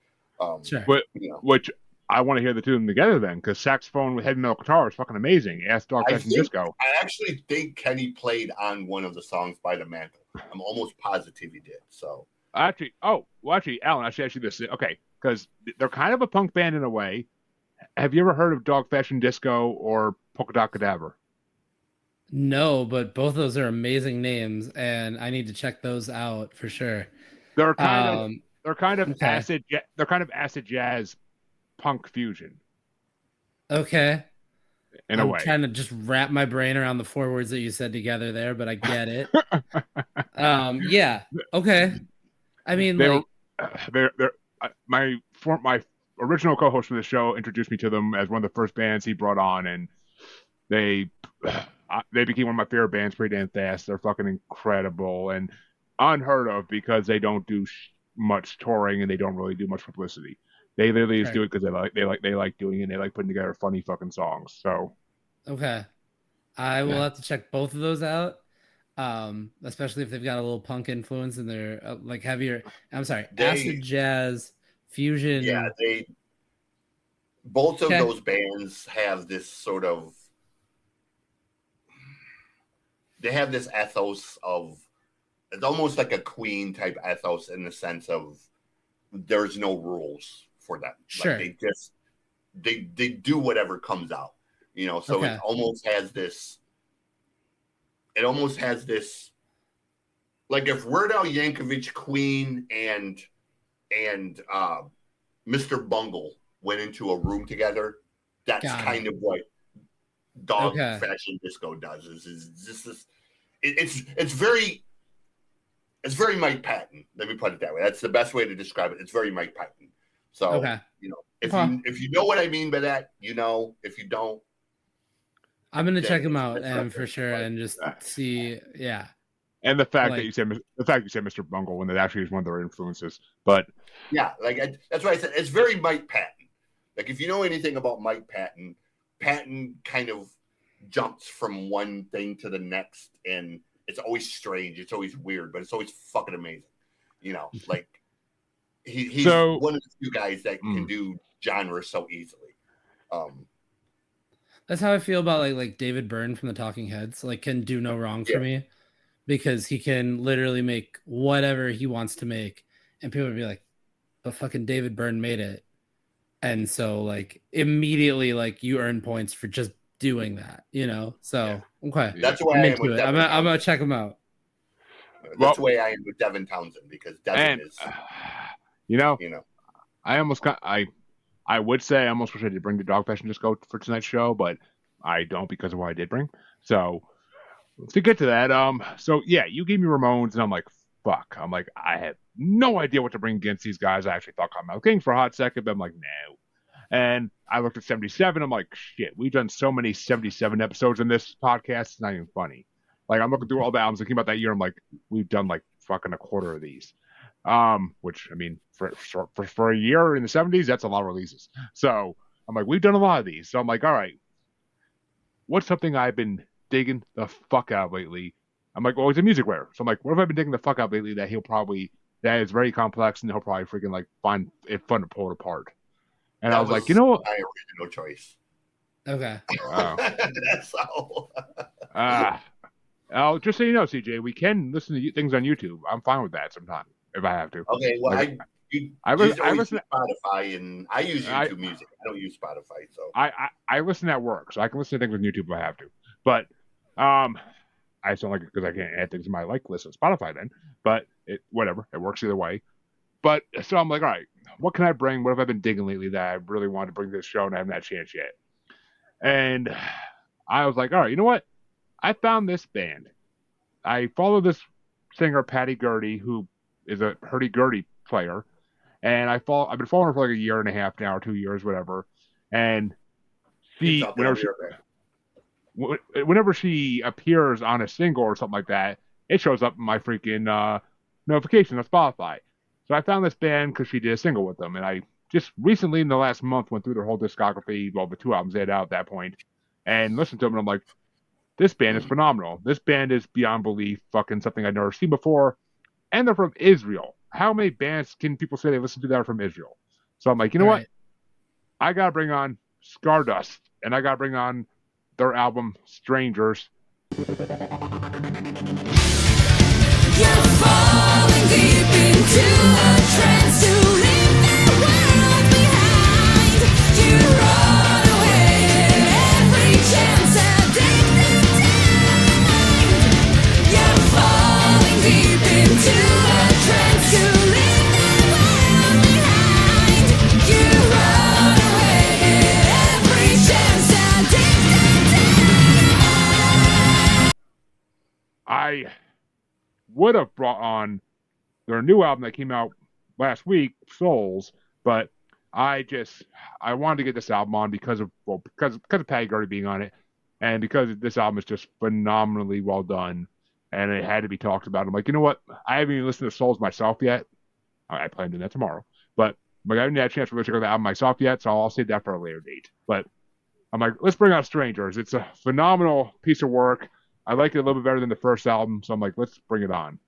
Sure. But, which I want to hear the two of them together then, because saxophone with heavy metal guitar is fucking amazing. Ask Dog Fashion Disco. I actually think Kenny played on one of the songs by The Mantle. I'm almost positive he did. So actually, Alan, I should ask you this. Okay, because they're kind of a punk band in a way. Have you ever heard of Dog Fashion Disco or Polka Dot Cadaver? No, but both of those are amazing names, and I need to check those out for sure. They're kind of acid jazz punk fusion. Okay. In a way. I'm trying to just wrap my brain around the four words that you said together there, but I get it. Yeah. Okay. I mean, my original co-host for the show introduced me to them as one of the first bands he brought on, and they became one of my favorite bands pretty damn fast. They're fucking incredible and unheard of because they don't do much touring and they don't really do much publicity. They literally just do it because they like doing it. And they like putting together funny fucking songs. So, okay, I will have to check both of those out. Especially if they've got a little punk influence in their like heavier. I'm sorry, acid jazz fusion. Yeah, both of those bands have this sort of. They have this ethos of. It's almost like a Queen type ethos in the sense of there's no rules for them. Sure. Like they do whatever comes out, so it almost has this like if Weird Al Yankovic, Queen, and Mr. Bungle went into a room together, that's kind of what Dog Fashion Disco does. Is just this it's very Mike Patton. Let me put it that way. That's the best way to describe it. It's very Mike Patton. So, if you know what I mean by that, if you don't, I'm going to check him out and for sure and just see. Yeah. And the fact that you said Mr. Bungle when that actually is one of their influences, but yeah, that's why I said it's very Mike Patton. Like if you know anything about Mike Patton, Patton kind of jumps from one thing to the next, and it's always strange, it's always weird, but it's always fucking amazing. Like he's one of the few guys that can do genres so easily. That's how I feel about like David Byrne from the Talking Heads. Like can do no wrong for me. Because he can literally make whatever he wants to make. And people would be like, but fucking David Byrne made it. And so like immediately like you earn points for just doing that, So okay. That's why I'm into it. I'm gonna check him out. That's the way I am with Devin Townsend because Devin is I would say I almost wish I did bring the Dog Fashion Disco for tonight's show, but I don't because of what I did bring. So to get to that, so yeah, you gave me Ramones, and I'm like, fuck. I'm like, I have no idea what to bring against these guys. I actually thought Cottonmouth King for a hot second, but I'm like, no. And I looked at 77. I'm like, shit, we've done so many 77 episodes in this podcast. It's not even funny. Like, I'm looking through all the albums that came out that year. I'm like, we've done like fucking a quarter of these. Which I mean, for a year in the 70s, that's a lot of releases. So I'm like, we've done a lot of these. So I'm like, all right, what's something I've been digging the fuck out lately? I'm like, well, he's a music writer. So I'm like, what have I been digging the fuck out lately that that is very complex and he'll probably freaking like find it fun to pull it apart. And I was like, you know what? my original choice. Okay. Oh. That's all. Just so you know, CJ, we can listen to things on YouTube. I'm fine with that sometimes if I have to. Okay, well, Like, I listen use to Spotify, and I use YouTube Music. I don't use Spotify, so I listen at work, so I can listen to things with YouTube if I have to. But I just don't like it because I can't add things to my like list on Spotify then. But whatever, it works either way. But so I'm like, all right, what can I bring? What have I been digging lately that I really want to bring to this show and I haven't had a chance yet? And I was like, all right, you know what? I found this band. I follow this singer, Patty Gurdy, who is a hurdy-gurdy player. And I've been following her for like a year and a half now, or 2 years, whatever. And whenever she appears on a single or something like that, it shows up in my freaking notification on Spotify. So I found this band because she did a single with them. And I just recently, in the last month, went through their whole discography, well, the 2 albums they had out at that point, and listened to them. And I'm like, this band is phenomenal. This band is beyond belief, fucking something I've never seen before. And they're from Israel. How many bands can people say they listen to that are from Israel? So I'm like, you know what? I got to bring on Scardust. And I got to bring on their album, Strangers. You're falling deep into a trance to leave the world behind. You run away at every chance, addicted to mind. You're falling deep into a trance to leave the world behind. You run away at every chance, addicted to mind. I would have brought on their new album that came out last week, Souls, but I wanted to get this album on because of Patty Gurdy being on it, and because this album is just phenomenally well done, and it had to be talked about. I'm like, you know what? I haven't even listened to Souls myself yet. I plan to do that tomorrow, but I haven't had a chance to really check out the album myself yet, so I'll save that for a later date. But I'm like, let's bring out Strangers. It's a phenomenal piece of work. I like it a little bit better than the first album, so I'm like, let's bring it on.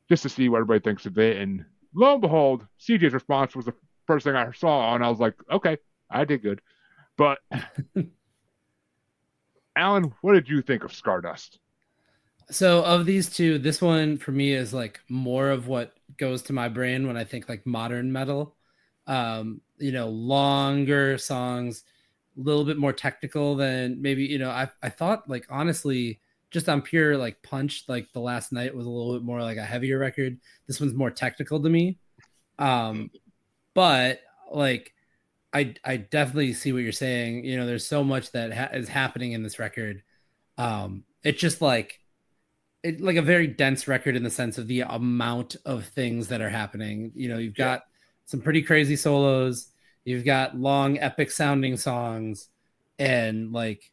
Just to see what everybody thinks of it. And lo and behold, CJ's response was the first thing I saw, and I was like, okay, I did good. But, Alan, what did you think of Scardust? So of these two, this one for me is like more of what goes to my brain when I think like modern metal. Longer songs, a little bit more technical than maybe, I thought like honestly, just on pure like punch, like the Last Night was a little bit more like a heavier record. This one's more technical to me. But like, I definitely see what you're saying. There's so much that is happening in this record. It's just like a very dense record in the sense of the amount of things that are happening. You've got some pretty crazy solos. You've got long epic sounding songs and like,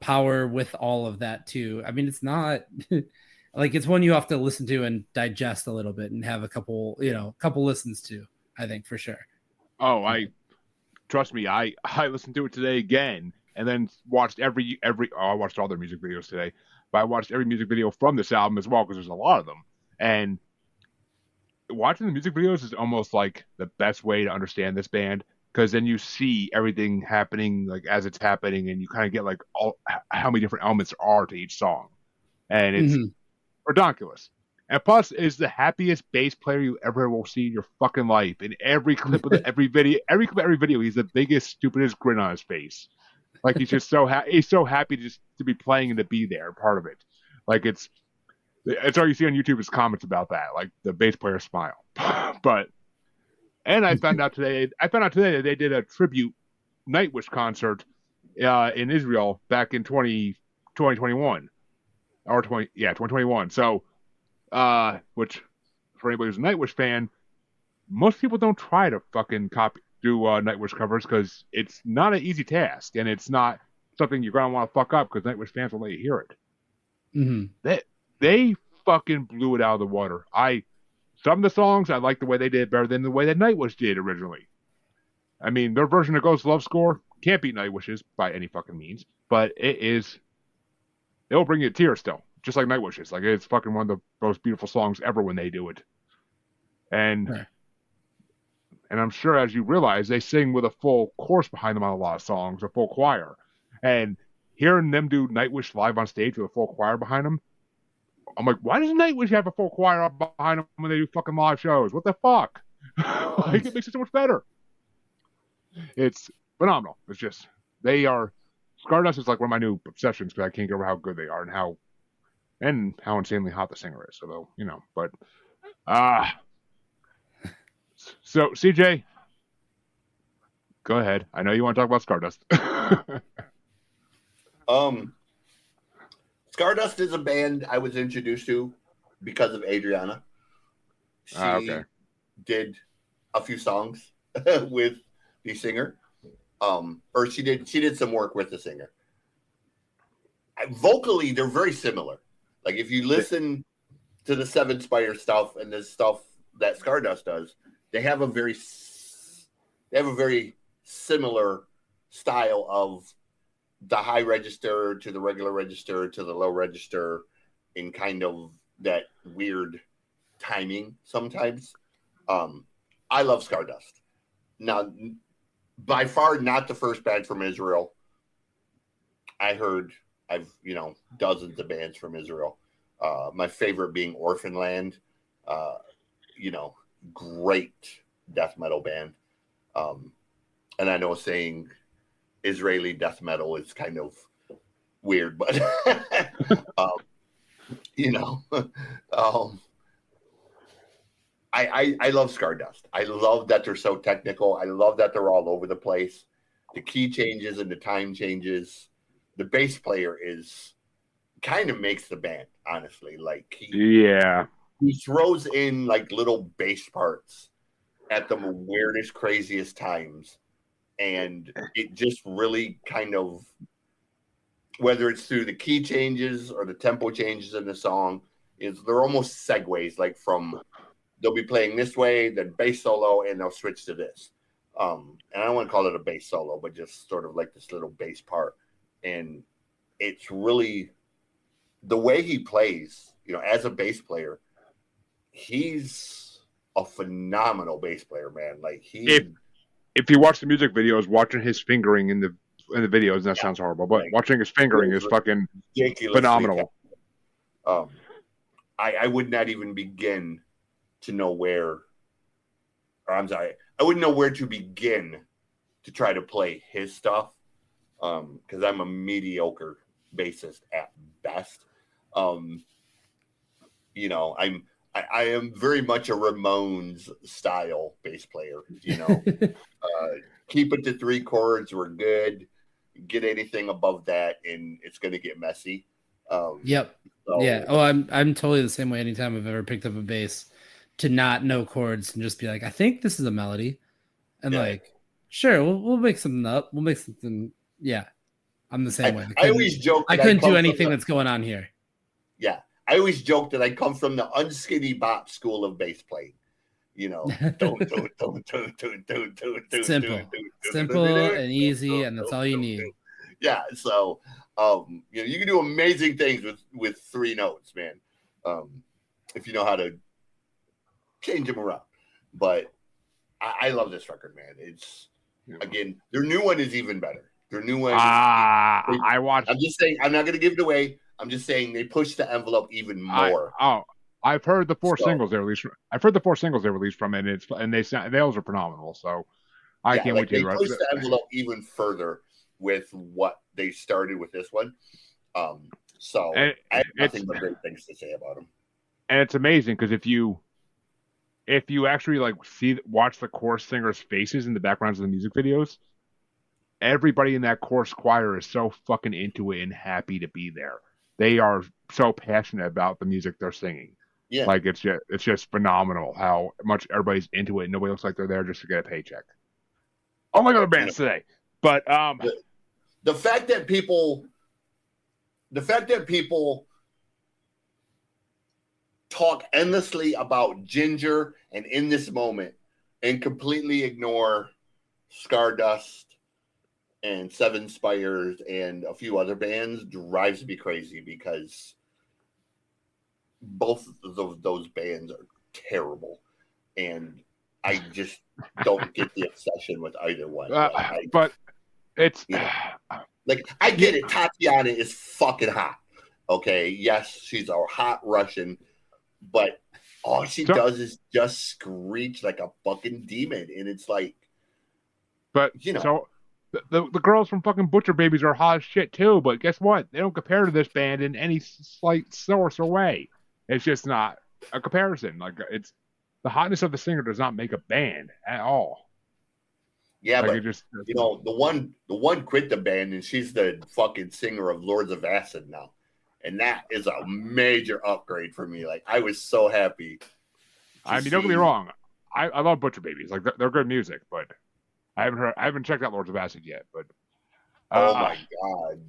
power with all of that too. I mean, it's not like it's one you have to listen to and digest a little bit and have a couple listens to, I think for sure. Oh, trust me. I listened to it today again and then watched I watched all their music videos today, but I watched every music video from this album as well because there's a lot of them. And watching the music videos is almost like the best way to understand this band. Because then you see everything happening like as it's happening, and you kind of get like how many different elements there are to each song, and it's ridiculous. And plus, is the happiest bass player you ever will see in your fucking life. In every clip of every video, he's the biggest, stupidest grin on his face. Like he's just he's so happy just to be playing and to be there, part of it. Like it's all you see on YouTube is comments about that, like the bass player smile, but. And I found out today that they did a tribute Nightwish concert in Israel back in 2021. Or 2021. So, which, for anybody who's a Nightwish fan, most people don't try to fucking do Nightwish covers because it's not an easy task. And it's not something you're going to want to fuck up because Nightwish fans will let you hear it. Mm-hmm. They fucking blew it out of the water. Some of the songs, I like the way they did it better than the way that Nightwish did originally. I mean, their version of Ghost Love Score can't beat Nightwish's by any fucking means, but it will bring you to tears still. just like Nightwish is. Like it's fucking one of the most beautiful songs ever when they do it. And Sure. and I'm sure as you realize, they sing with a full chorus behind them on a lot of songs, a full choir. And hearing them do Nightwish live on stage with a full choir behind them, I'm like, why does Nightwish have a full choir up behind them when they do fucking live shows? What the fuck? Like it makes it so much better. It's phenomenal. It's just they are. Scardust is like one of my new obsessions because I can't get over how good they are and how insanely hot the singer is. So but so CJ, go ahead. I know you want to talk about Scardust. Scardust is a band I was introduced to because of Adriana. She okay. did a few songs with the singer. Or she did some work with the singer. Vocally, they're very similar. Like if you listen to the Seven Spire stuff and the stuff that Scardust does, they have a very similar style of the high register to the regular register to the low register in kind of that weird timing sometimes. I love Scardust. Now, by far not the first band from Israel. I've dozens of bands from Israel. My favorite being Orphanland. Great death metal band. And I know saying Israeli death metal is kind of weird, but I love Scardust. I love that they're so technical. I love that they're all over the place. The key changes and the time changes. The bass player kind of makes the band, honestly. Like he throws in like little bass parts at the weirdest, craziest times. And it just really kind of, whether it's through the key changes or the tempo changes in the song, they're almost segues, like from they'll be playing this way, then bass solo, and they'll switch to this. And I don't want to call it a bass solo, but just sort of like this little bass part. And it's really the way he plays, as a bass player, he's a phenomenal bass player, man. Like if you watch the music videos, watching his fingering in the videos, that sounds horrible, but watching his fingering is fucking phenomenal. I would not even begin to know I wouldn't know where to begin to try to play his stuff because I'm a mediocre bassist at best. I am very much a Ramones style bass player. Keep it to 3 chords. We're good. Get anything above that, and it's going to get messy. Yep. So, yeah. Oh, I'm totally the same way. Anytime I've ever picked up a bass, to not know chords and just be like, I think this is a melody, and like, sure, we'll make something up. We'll make something. Yeah, I'm the same way. I always joke. I couldn't do anything that's going on here. Yeah, I always joke that I come from the unskinny bop school of bass playing. Simple and easy, and that's all you need. Yeah, so you can do amazing things with 3 notes, man. If you know how to change them around. But I love this record, man. It's again, their new one is even better. Their new one. I watched. I'm just saying. I'm not going to give it away. I'm just saying they pushed the envelope even more. I've heard the 4 singles they released. I've heard the 4 singles they released from it. And those are phenomenal. So I can't wait to hear it. They pushed the envelope even further with what they started with this one. So I have nothing but great things to say about them. And it's amazing because if you actually watch the chorus singers' faces in the backgrounds of the music videos, everybody in that chorus choir is so fucking into it and happy to be there. They are so passionate about the music they're singing. Yeah, like it's just phenomenal how much everybody's into it. Nobody looks like they're there just to get a paycheck. Unlike other bands today, but the fact that people talk endlessly about Ginger and In This Moment and completely ignore Scardust and Seven Spires and a few other bands drives me crazy because both of those bands are terrible, and I just don't get the obsession with either one. But it's I get it. Tatiana is fucking hot. Okay, yes, she's a hot Russian, but all she does is just screech like a fucking demon, and it's like, but so the girls from fucking Butcher Babies are hot as shit too. But guess what? They don't compare to this band in any slight source or way. It's just not a comparison. Like it's the hotness of the singer does not make a band at all. Yeah, but the one quit the band, and she's the fucking singer of Lords of Acid now, and that is a major upgrade for me. Like I was so happy. I mean, don't get me wrong. I love Butcher Babies. Like they're good music, but I haven't checked out Lords of Acid yet. But oh my god,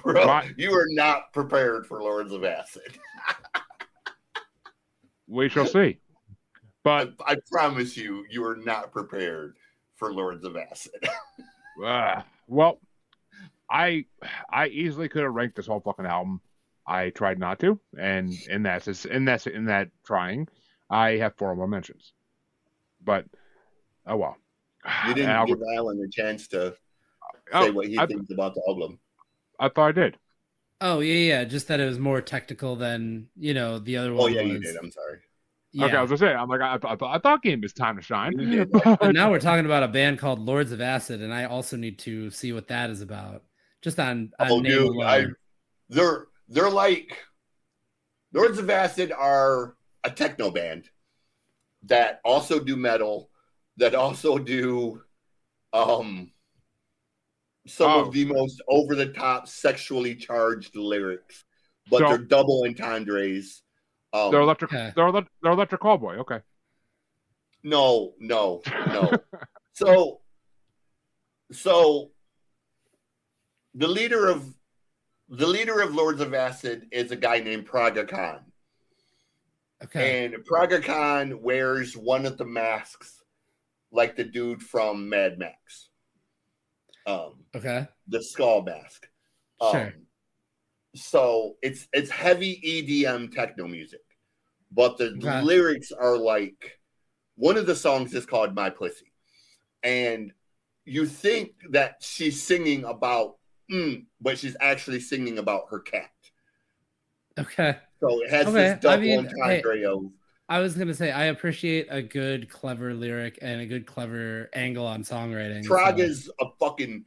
bro, you are not prepared for Lords of Acid. We shall see. But I promise you are not prepared for Lords of Acid. Well, I easily could have ranked this whole fucking album. I tried not to, and in that trying, I have 4 more mentions. But oh well. You didn't give Allen a chance to say what he thinks about the album. I thought I did. Oh yeah. Just that it was more technical than the other one. Oh yeah, you did. I'm sorry. Yeah. Okay, I was gonna say, I'm like, I thought Game is Time to Shine. But now we're talking about a band called Lords of Acid, and I also need to see what that is about. Just on name alone. They're like Lords of Acid are a techno band that also do metal, that also do some of the most over the top sexually charged lyrics, but they're double entendres. They're electric. They're electric callboy. Okay. No. So the leader of Lords of Acid is a guy named Praga Khan. Okay. And Praga Khan wears one of the masks like the dude from Mad Max. Okay. The skull mask. Sure. So it's heavy EDM techno music, but the lyrics are like, one of the songs is called My Pussy, and you think that she's singing about but she's actually singing about her cat. Okay. So it has this double entendre of. I was gonna say I appreciate a good, clever lyric and a good, clever angle on songwriting. Traga's a fucking.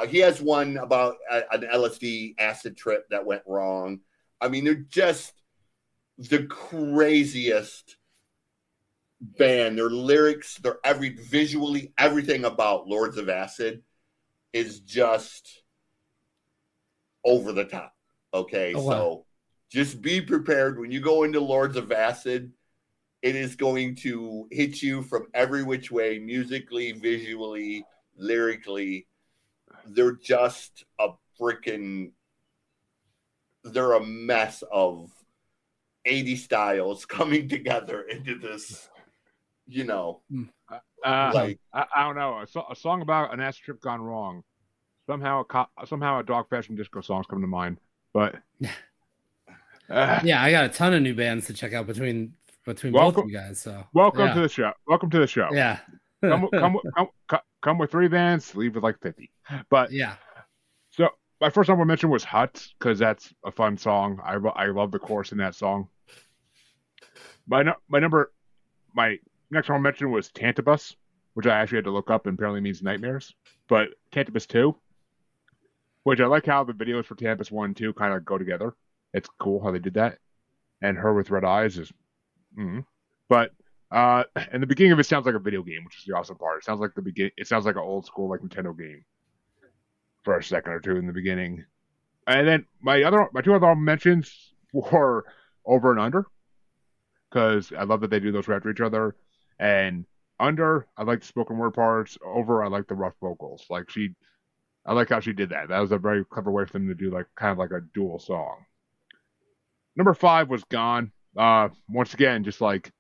He has one about an LSD acid trip that went wrong. I mean, they're just the craziest band. Their lyrics, visually, everything about Lords of Acid is just over the top. Okay, so just be prepared when you go into Lords of Acid. It is going to hit you from every which way, musically, visually, lyrically. They're just they're a mess of 80 styles coming together into this, I don't know, a song about an acid trip gone wrong. Somehow a dog fashion disco song's come to mind, but yeah, I got a ton of new bands to check out between both of you guys. So welcome to the show. Welcome to the show. Yeah. Come with 3 bands, leave with like 50. But yeah. So my first song I mentioned was Huts, because that's a fun song. I love the chorus in that song. My next one I mentioned was Tantabus, which I actually had to look up and apparently means nightmares. But Tantabus 2, which I like how the videos for Tantabus 1 and 2 kind of go together. It's cool how they did that. And Her with Red Eyes is But and the beginning of it sounds like a video game, which is the awesome part. It sounds like it sounds like an old school like Nintendo game for a second or two in the beginning. And then my 2 other mentions were Over and Under, because I love that they do those right after each other. And Under, I like the spoken word parts. Over, I like the rough vocals. I like how she did that. That was a very clever way for them to do like kind of like a dual song. Number 5 was Gone. Once again, just like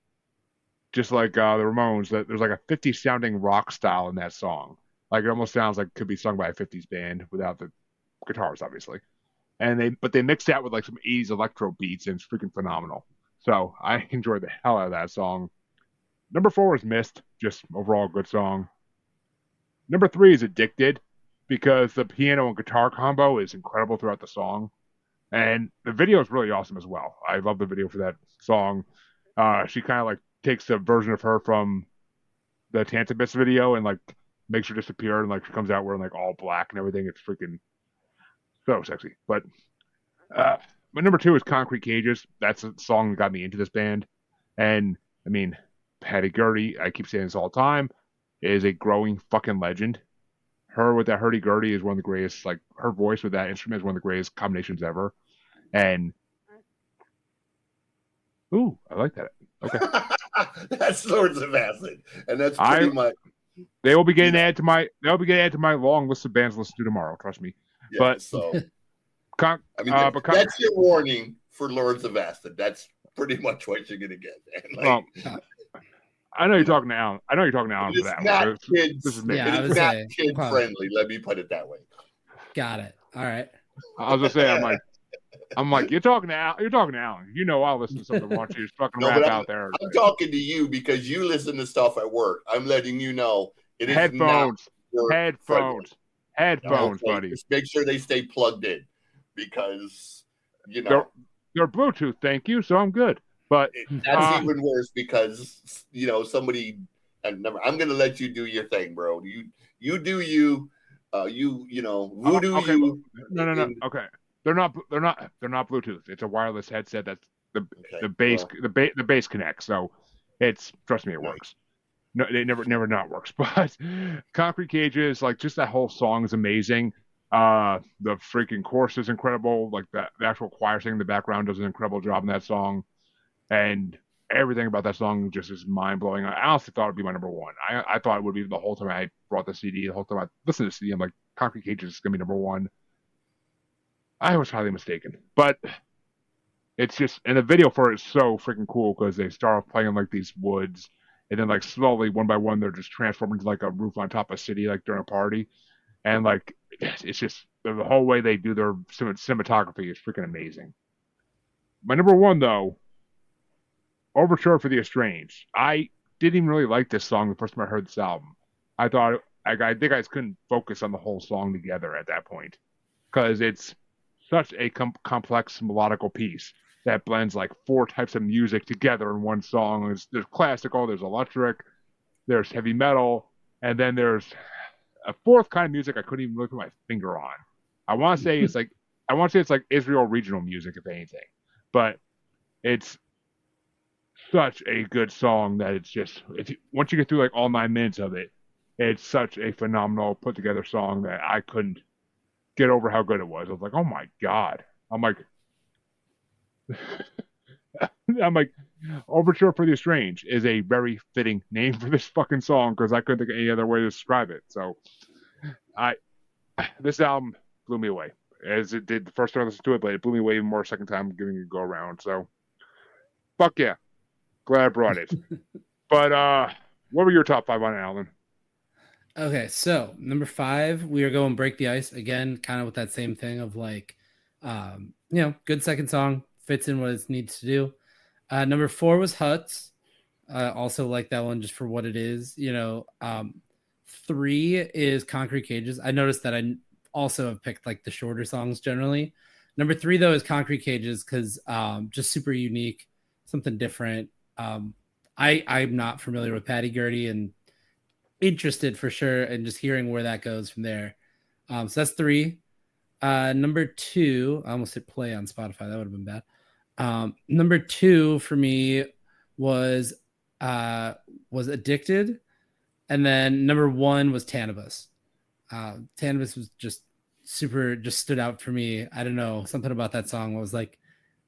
the Ramones, that there's like a 50s sounding rock style in that song. Like it almost sounds like it could be sung by a 50s band without the guitars, obviously. and they mix that with like some 80s electro beats, and it's freaking phenomenal. So I enjoyed the hell out of that song. Number 4 is Mist, just overall good song. Number 3 is Addicted, because the piano and guitar combo is incredible throughout the song. And the video is really awesome as well. I love the video for that song. She kind of like takes a version of her from the Tantabis video and like makes her disappear, and like she comes out wearing like all black and everything. It's freaking so sexy. But my number 2 is Concrete Cages. That's a song that got me into this band. And I mean, Patty Gurdy, I keep saying this all the time, is a growing fucking legend. Her with that hurdy-gurdy is one of the greatest, like, her voice with that instrument is one of the greatest combinations ever. And, ooh, I like that. Okay. That's Lords of Acid. And that's pretty much. They'll be getting added to my long list of bands to listen to tomorrow, trust me. Yeah, but, so. That's your warning for Lords of Acid. That's pretty much what you're going to get. Like, I know you're talking to Alan. I know you're talking to Alan for that. Not kids. This is me. Yeah, it's not kid friendly. Let me put it that way. Got it. All right. I was gonna say, I'm like, you're talking to Alan. You're talking to Alan. You know, I'll listen to something. Watch you fucking rap out there. I'm talking to you because you listen to stuff at work. I'm letting you know it is headphones, buddy. Just make sure they stay plugged in because they're Bluetooth. Thank you. So I'm good. But that's even worse because somebody. I'm going to let you do your thing, bro. You do you. Voodoo okay, you. No. Okay, they're not Bluetooth. It's a wireless headset. That's the base connects. So trust me, it works. No, it never not works. But Concrete Cages, like just that whole song is amazing. The freaking chorus is incredible. Like the actual choir singing in the background does an incredible job in that song. And everything about that song just is mind-blowing. I honestly thought it would be my number 1. I thought it would be the whole time I brought the CD, the whole time I listened to the CD, I'm like, Concrete Cages is going to be number 1. I was highly mistaken. But it's just, and the video for it is so freaking cool because they start off playing like these woods, and then like slowly, one by one, they're just transforming into like a roof on top of a city, like during a party. And like, it's just, the whole way they do their cinematography is freaking amazing. My number 1, though, Overture for the Estranged. I didn't even really like this song the first time I heard this album. I thought, I think I just couldn't focus on the whole song together at that point. Because it's such a complex melodical piece that blends like 4 types of music together in one song. There's classical, there's electric, there's heavy metal, and then there's a 4th kind of music I couldn't even look at my finger on. I want to say it's like Israel regional music, if anything. But it's such a good song that it's just, once you get through like all 9 minutes of it, it's such a phenomenal put together song that I couldn't get over how good it was. I was like, oh my God. I'm like, Overture for the Estranged is a very fitting name for this fucking song because I couldn't think of any other way to describe it. So this album blew me away, as it did the first time I listened to it, but it blew me away even more second time giving it a go around. So fuck yeah. Glad I brought it. But what were your top 5 on it, Alan? Okay, so number 5, we are going Break the Ice again, kind of with that same thing of like, good second song, fits in what it needs to do. Number 4 was Huts. Also like that one just for what it is. 3 is Concrete Cages. I noticed that I also have picked like the shorter songs generally. Number 3 though is Concrete Cages because just super unique, something different. I'm not familiar with Patty Gurdy and interested for sure, and just hearing where that goes from there. So that's 3. Number 2, I almost hit play on Spotify. That would have been bad. Number 2 for me was Addicted, and then number 1 was Tantabis. Tantabis was just stood out for me. I don't know, something about that song was like,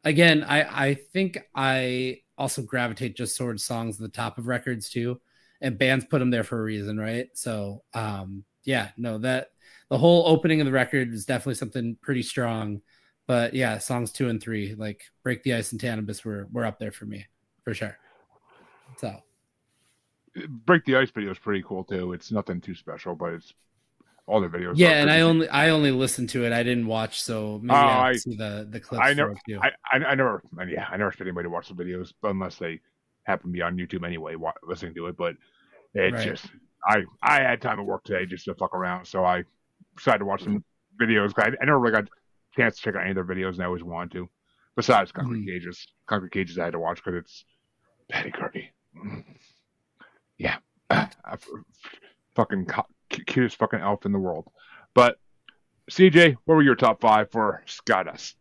again, I think I also gravitate just towards songs at the top of records too, and bands put them there for a reason, right? So that the whole opening of the record is definitely something pretty strong. But yeah, songs 2 and 3, like Break the Ice and Tantabis were up there for me for sure. So Break the Ice video is pretty cool too. It's nothing too special, but All their videos. Yeah, and I only listened to it. I didn't watch, so maybe I see the clips. I never, too. I never expect anybody to watch the videos unless they happen to be on YouTube anyway, listening to it. But it's just, I had time at work today just to fuck around, so I decided to watch some videos. I never really got a chance to check out any of their videos, and I always wanted to. Besides Concrete Cages, Concrete Cages I had to watch because it's Patty Kirby. Yeah, fucking cutest fucking elf in the world. But CJ, what were your top 5 for Scardust?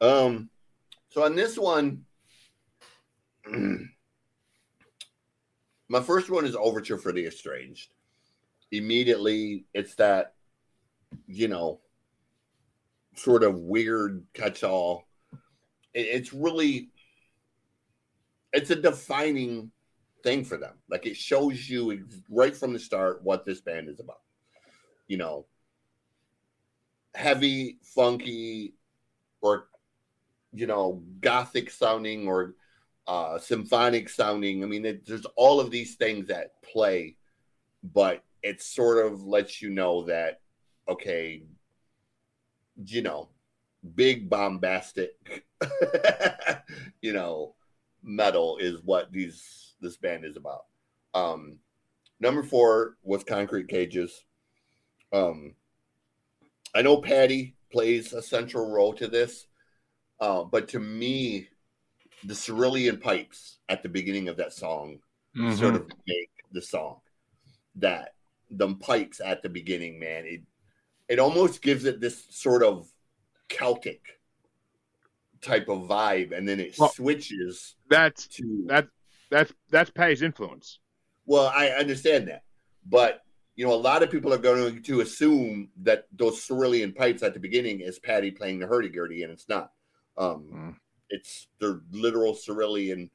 So on this one, my first one is Overture for the Estranged. Immediately, it's that, sort of weird catch-all. It's a defining thing for them. Like, it shows you right from the start what this band is about. Heavy, funky, or gothic sounding, or symphonic sounding. I mean, there's all of these things that play, but it sort of lets you know that, okay, big bombastic, metal is what this band is about. Number 4 was Concrete Cages. I know Patty plays a central role to this, but to me, the cerulean pipes at the beginning of that song sort of make the song. That the pipes at the beginning, man, it almost gives it this sort of Celtic type of vibe, and then it switches. That's Patty's influence. Well, I understand that, but a lot of people are going to assume that those cerulean pipes at the beginning is Patty playing the hurdy-gurdy, and it's not. It's their literal cerulean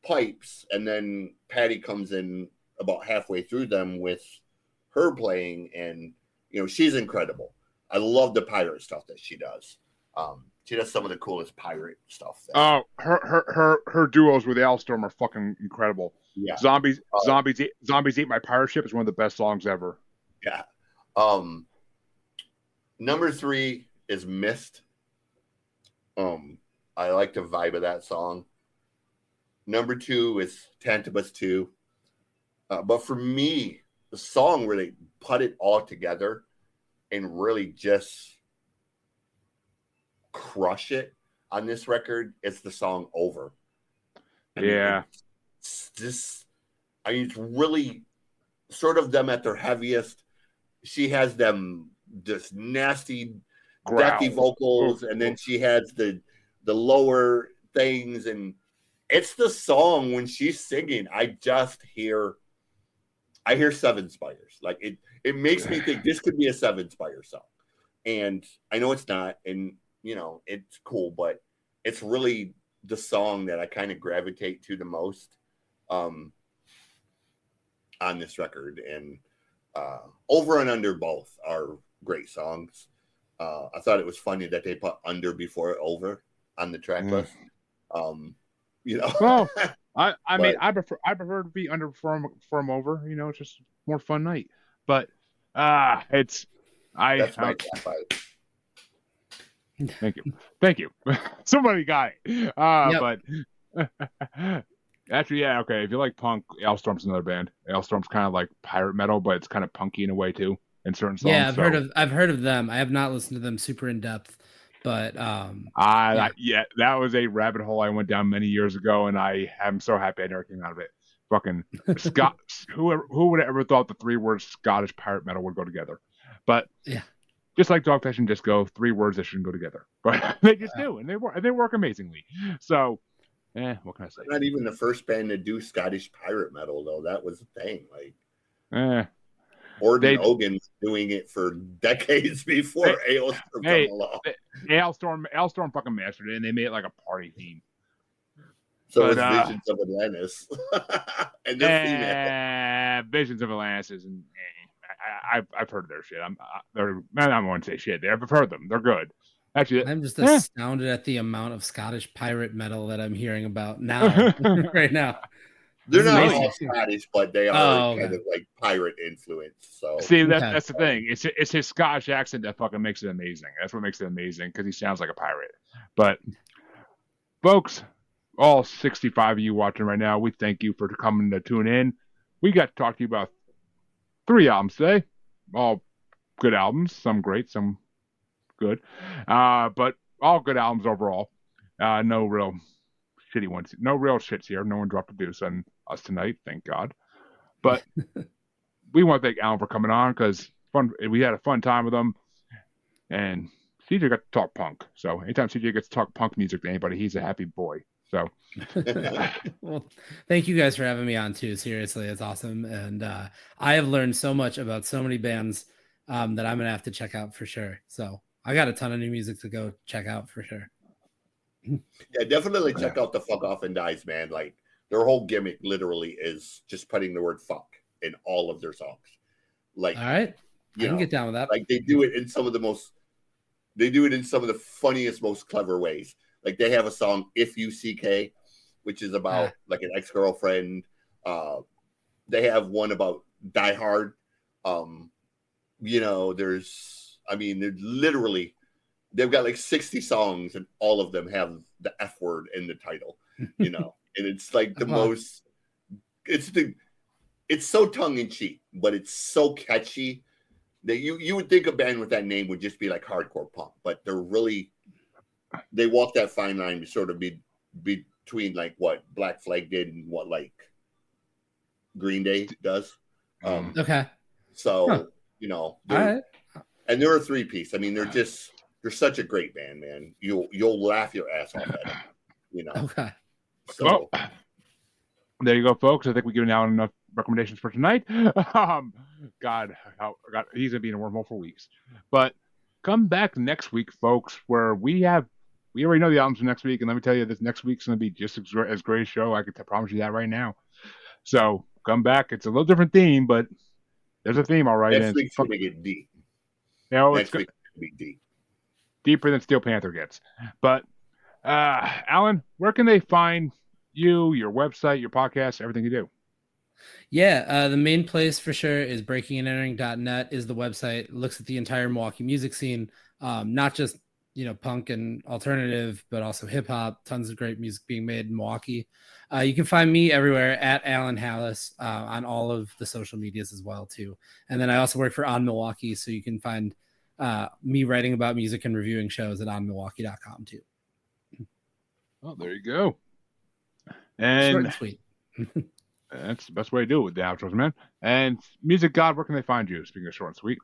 pipes, and then Patty comes in about halfway through them with her playing, and she's incredible. I love the pirate stuff that she does. She does some of the coolest pirate stuff. Her duos with Alstorm are fucking incredible. Yeah. Zombies Eat My Pirate Ship is one of the best songs ever. Yeah. Number 3 is Mist. I like the vibe of that song. Number 2 is Tantabus 2. But for me, the song where they put it all together and really just crush it on this record, it's the song Over. It's really sort of them at their heaviest. She has them just nasty, deathy vocals, and then she has the lower things, and it's the song when she's singing. I hear Seven Spires. Like it makes me think this could be a Seven Spire song, and I know it's not, and it's cool, but it's really the song that I kind of gravitate to the most on this record. And Over and Under both are great songs. I thought it was funny that they put Under before Over on the track list. Well, I mean, I prefer to be Under from Over. It's just more fun night. But that's my top 5. Thank you. Somebody got it. But actually, yeah, okay. If you like punk, Alstorm's another band. Alstorm's kind of like pirate metal, but it's kind of punky in a way too in certain songs. Yeah, I've heard of them. I have not listened to them super in depth, but that was a rabbit hole I went down many years ago, and I am so happy I never came out of it. Fucking Scott, who would have ever thought the 3 words Scottish pirate metal would go together? But yeah. Just like Dogfish and Disco, 3 words that shouldn't go together, but they just do, and they work amazingly. So, what can I say? Not even the first band to do Scottish pirate metal, though. That was the thing. Like, Orden Hogan was doing it for decades before Alestorm came along. Alestorm fucking mastered it, and they made it like a party theme. So it's Visions of Atlantis, and they're female. Visions of Atlantis is. I've heard of their shit. I'm not going to say shit. I've heard them. They're good. Actually, I'm just astounded at the amount of Scottish pirate metal that I'm hearing about now, right now. They're This is not amazing. all Scottish, but they are Oh, kind okay. of like pirate influence. So See, Okay. that's the thing. It's his Scottish accent that fucking makes it amazing. That's what makes it amazing because he sounds like a pirate. But folks, all 65 of you watching right now, we thank you for coming to tune in. We got to talk to you about 3 albums today. All good albums, some great, some good, but all good albums overall. No real shitty ones. No real shits here. No one dropped a deuce on us tonight, thank God. But we want to thank Alan for coming on because we had a fun time with him, and CJ got to talk punk. So anytime CJ gets to talk punk music to anybody, he's a happy boy. So Well, thank you guys for having me on too. Seriously, it's awesome, and I have learned so much about so many bands that I'm gonna have to check out for sure. So I got a ton of new music to go check out for sure. yeah, definitely check out the Fuck Off and Dies, man. Like their whole gimmick literally is just putting the word fuck in all of their songs. Like, All right, I you can know, get down with that. like they do it in some of the funniest, most clever ways. Like they have a song "If You CK," which is about like an ex-girlfriend. They have one about Die Hard. You know, they're literally they've got like 60 songs and all of them have the F word in the title, you know, and it's like the most, it's so tongue in cheek, but it's so catchy that you would think a band with that name would just be like hardcore punk, but they walk that fine line to sort of be between like what Black Flag did and what like Green Day does. Okay. So, you know, All right. and they're a 3-piece. I mean, they're such a great band, man. You'll laugh your ass off at them, you know. Okay. So well, there you go, folks. I think we've given out enough recommendations for tonight. God, he's gonna be in a wormhole for weeks. But come back next week, folks, where we already know the albums for next week, and let me tell you, this next week's gonna be just as great a show. I can promise you that right now. So come back. It's a little different theme, but there's a theme, all right. next week's gonna get deep. You know, Next week's gonna be deep. Deeper than Steel Panther gets. But Alan, where can they find you, your website, your podcast, everything you do? Yeah, the main place for sure is breakingandentering.net is the website. It looks at the entire Milwaukee music scene, not just punk and alternative, but also hip hop. Tons of great music being made in Milwaukee. You can find me everywhere at Allen Halas on all of the social medias as well too. And then I also work for On Milwaukee, so you can find me writing about music and reviewing shows at onmilwaukee.com too. Oh, there you go. Short And and sweet. that's the best way to do it with the outros, man. And Music God, where can they find you? Speaking of short and sweet.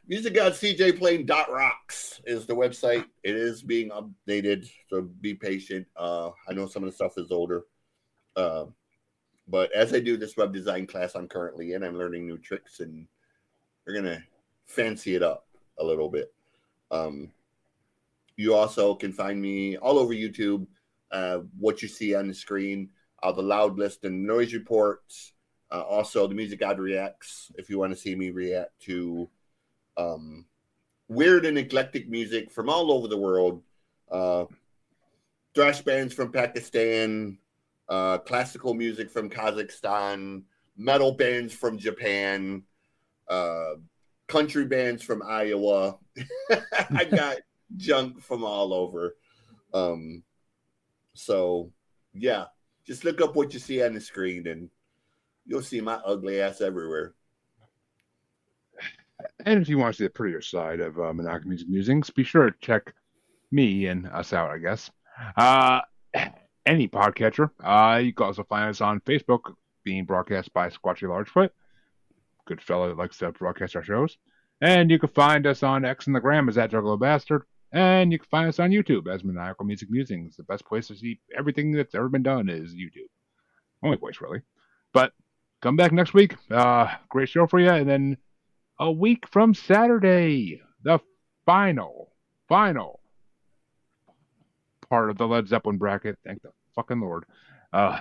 Music God CJ playing .rocks is the website. It is being updated, so be patient. I know some of the stuff is older. But as I do this web design class I'm currently in, I'm learning new tricks and we're gonna fancy it up a little bit. You also can find me all over YouTube. What you see on the screen, the loud list and noise reports. Also, the Music God Reacts, if you want to see me react to weird and eclectic music from all over the world. Thrash bands from Pakistan, classical music from Kazakhstan, metal bands from Japan, country bands from Iowa. I got junk from all over. So, yeah, just look up what you see on the screen and you'll see my ugly ass everywhere. And if you want to see the prettier side of Monogamy Music Musings, be sure to check me and us out, I guess. Any podcatcher. You can also find us on Facebook, being broadcast by Squatchy Largefoot. Good fellow that likes to broadcast our shows. And you can find us on X and the Gram as that Juggalo Bastard. And you can find us on YouTube as Maniacal Music Musings. The best place to see everything that's ever been done is YouTube. Only place, really. But come back next week. Great show for you. And then a week from Saturday, the final part of the Led Zeppelin bracket. Thank the fucking Lord.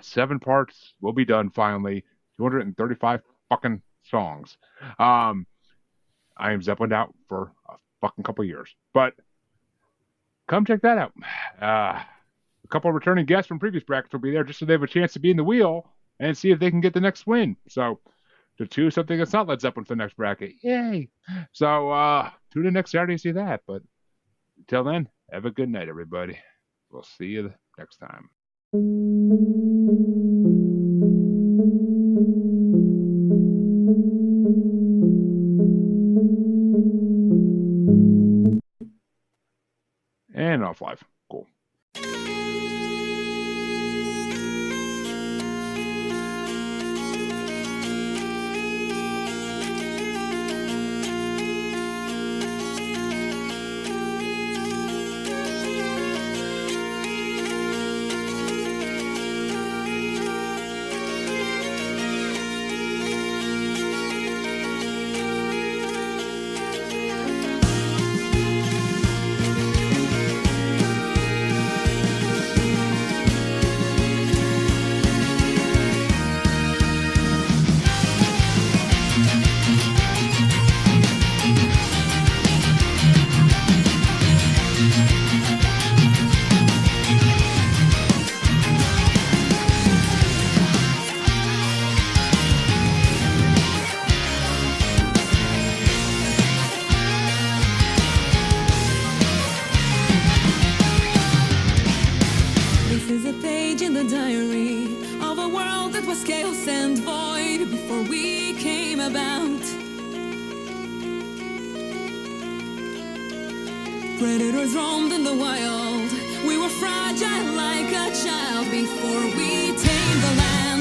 7 parts will be done finally. 235 fucking songs. I am Zeppelin out for a fucking couple years. But come check that out. a couple of returning guests from previous brackets will be there just so they have a chance to be in the wheel and see if they can get the next win. So to choose something that's not Led Zeppelin for the next bracket. Yay! So tune in next Saturday to see that. But until then, have a good night, everybody. We'll see you next time. And off live. Cool. This is a page in the diary of a world that was chaos and void before we came about. Predators roamed in the wild. We were fragile like a child before we tamed the land.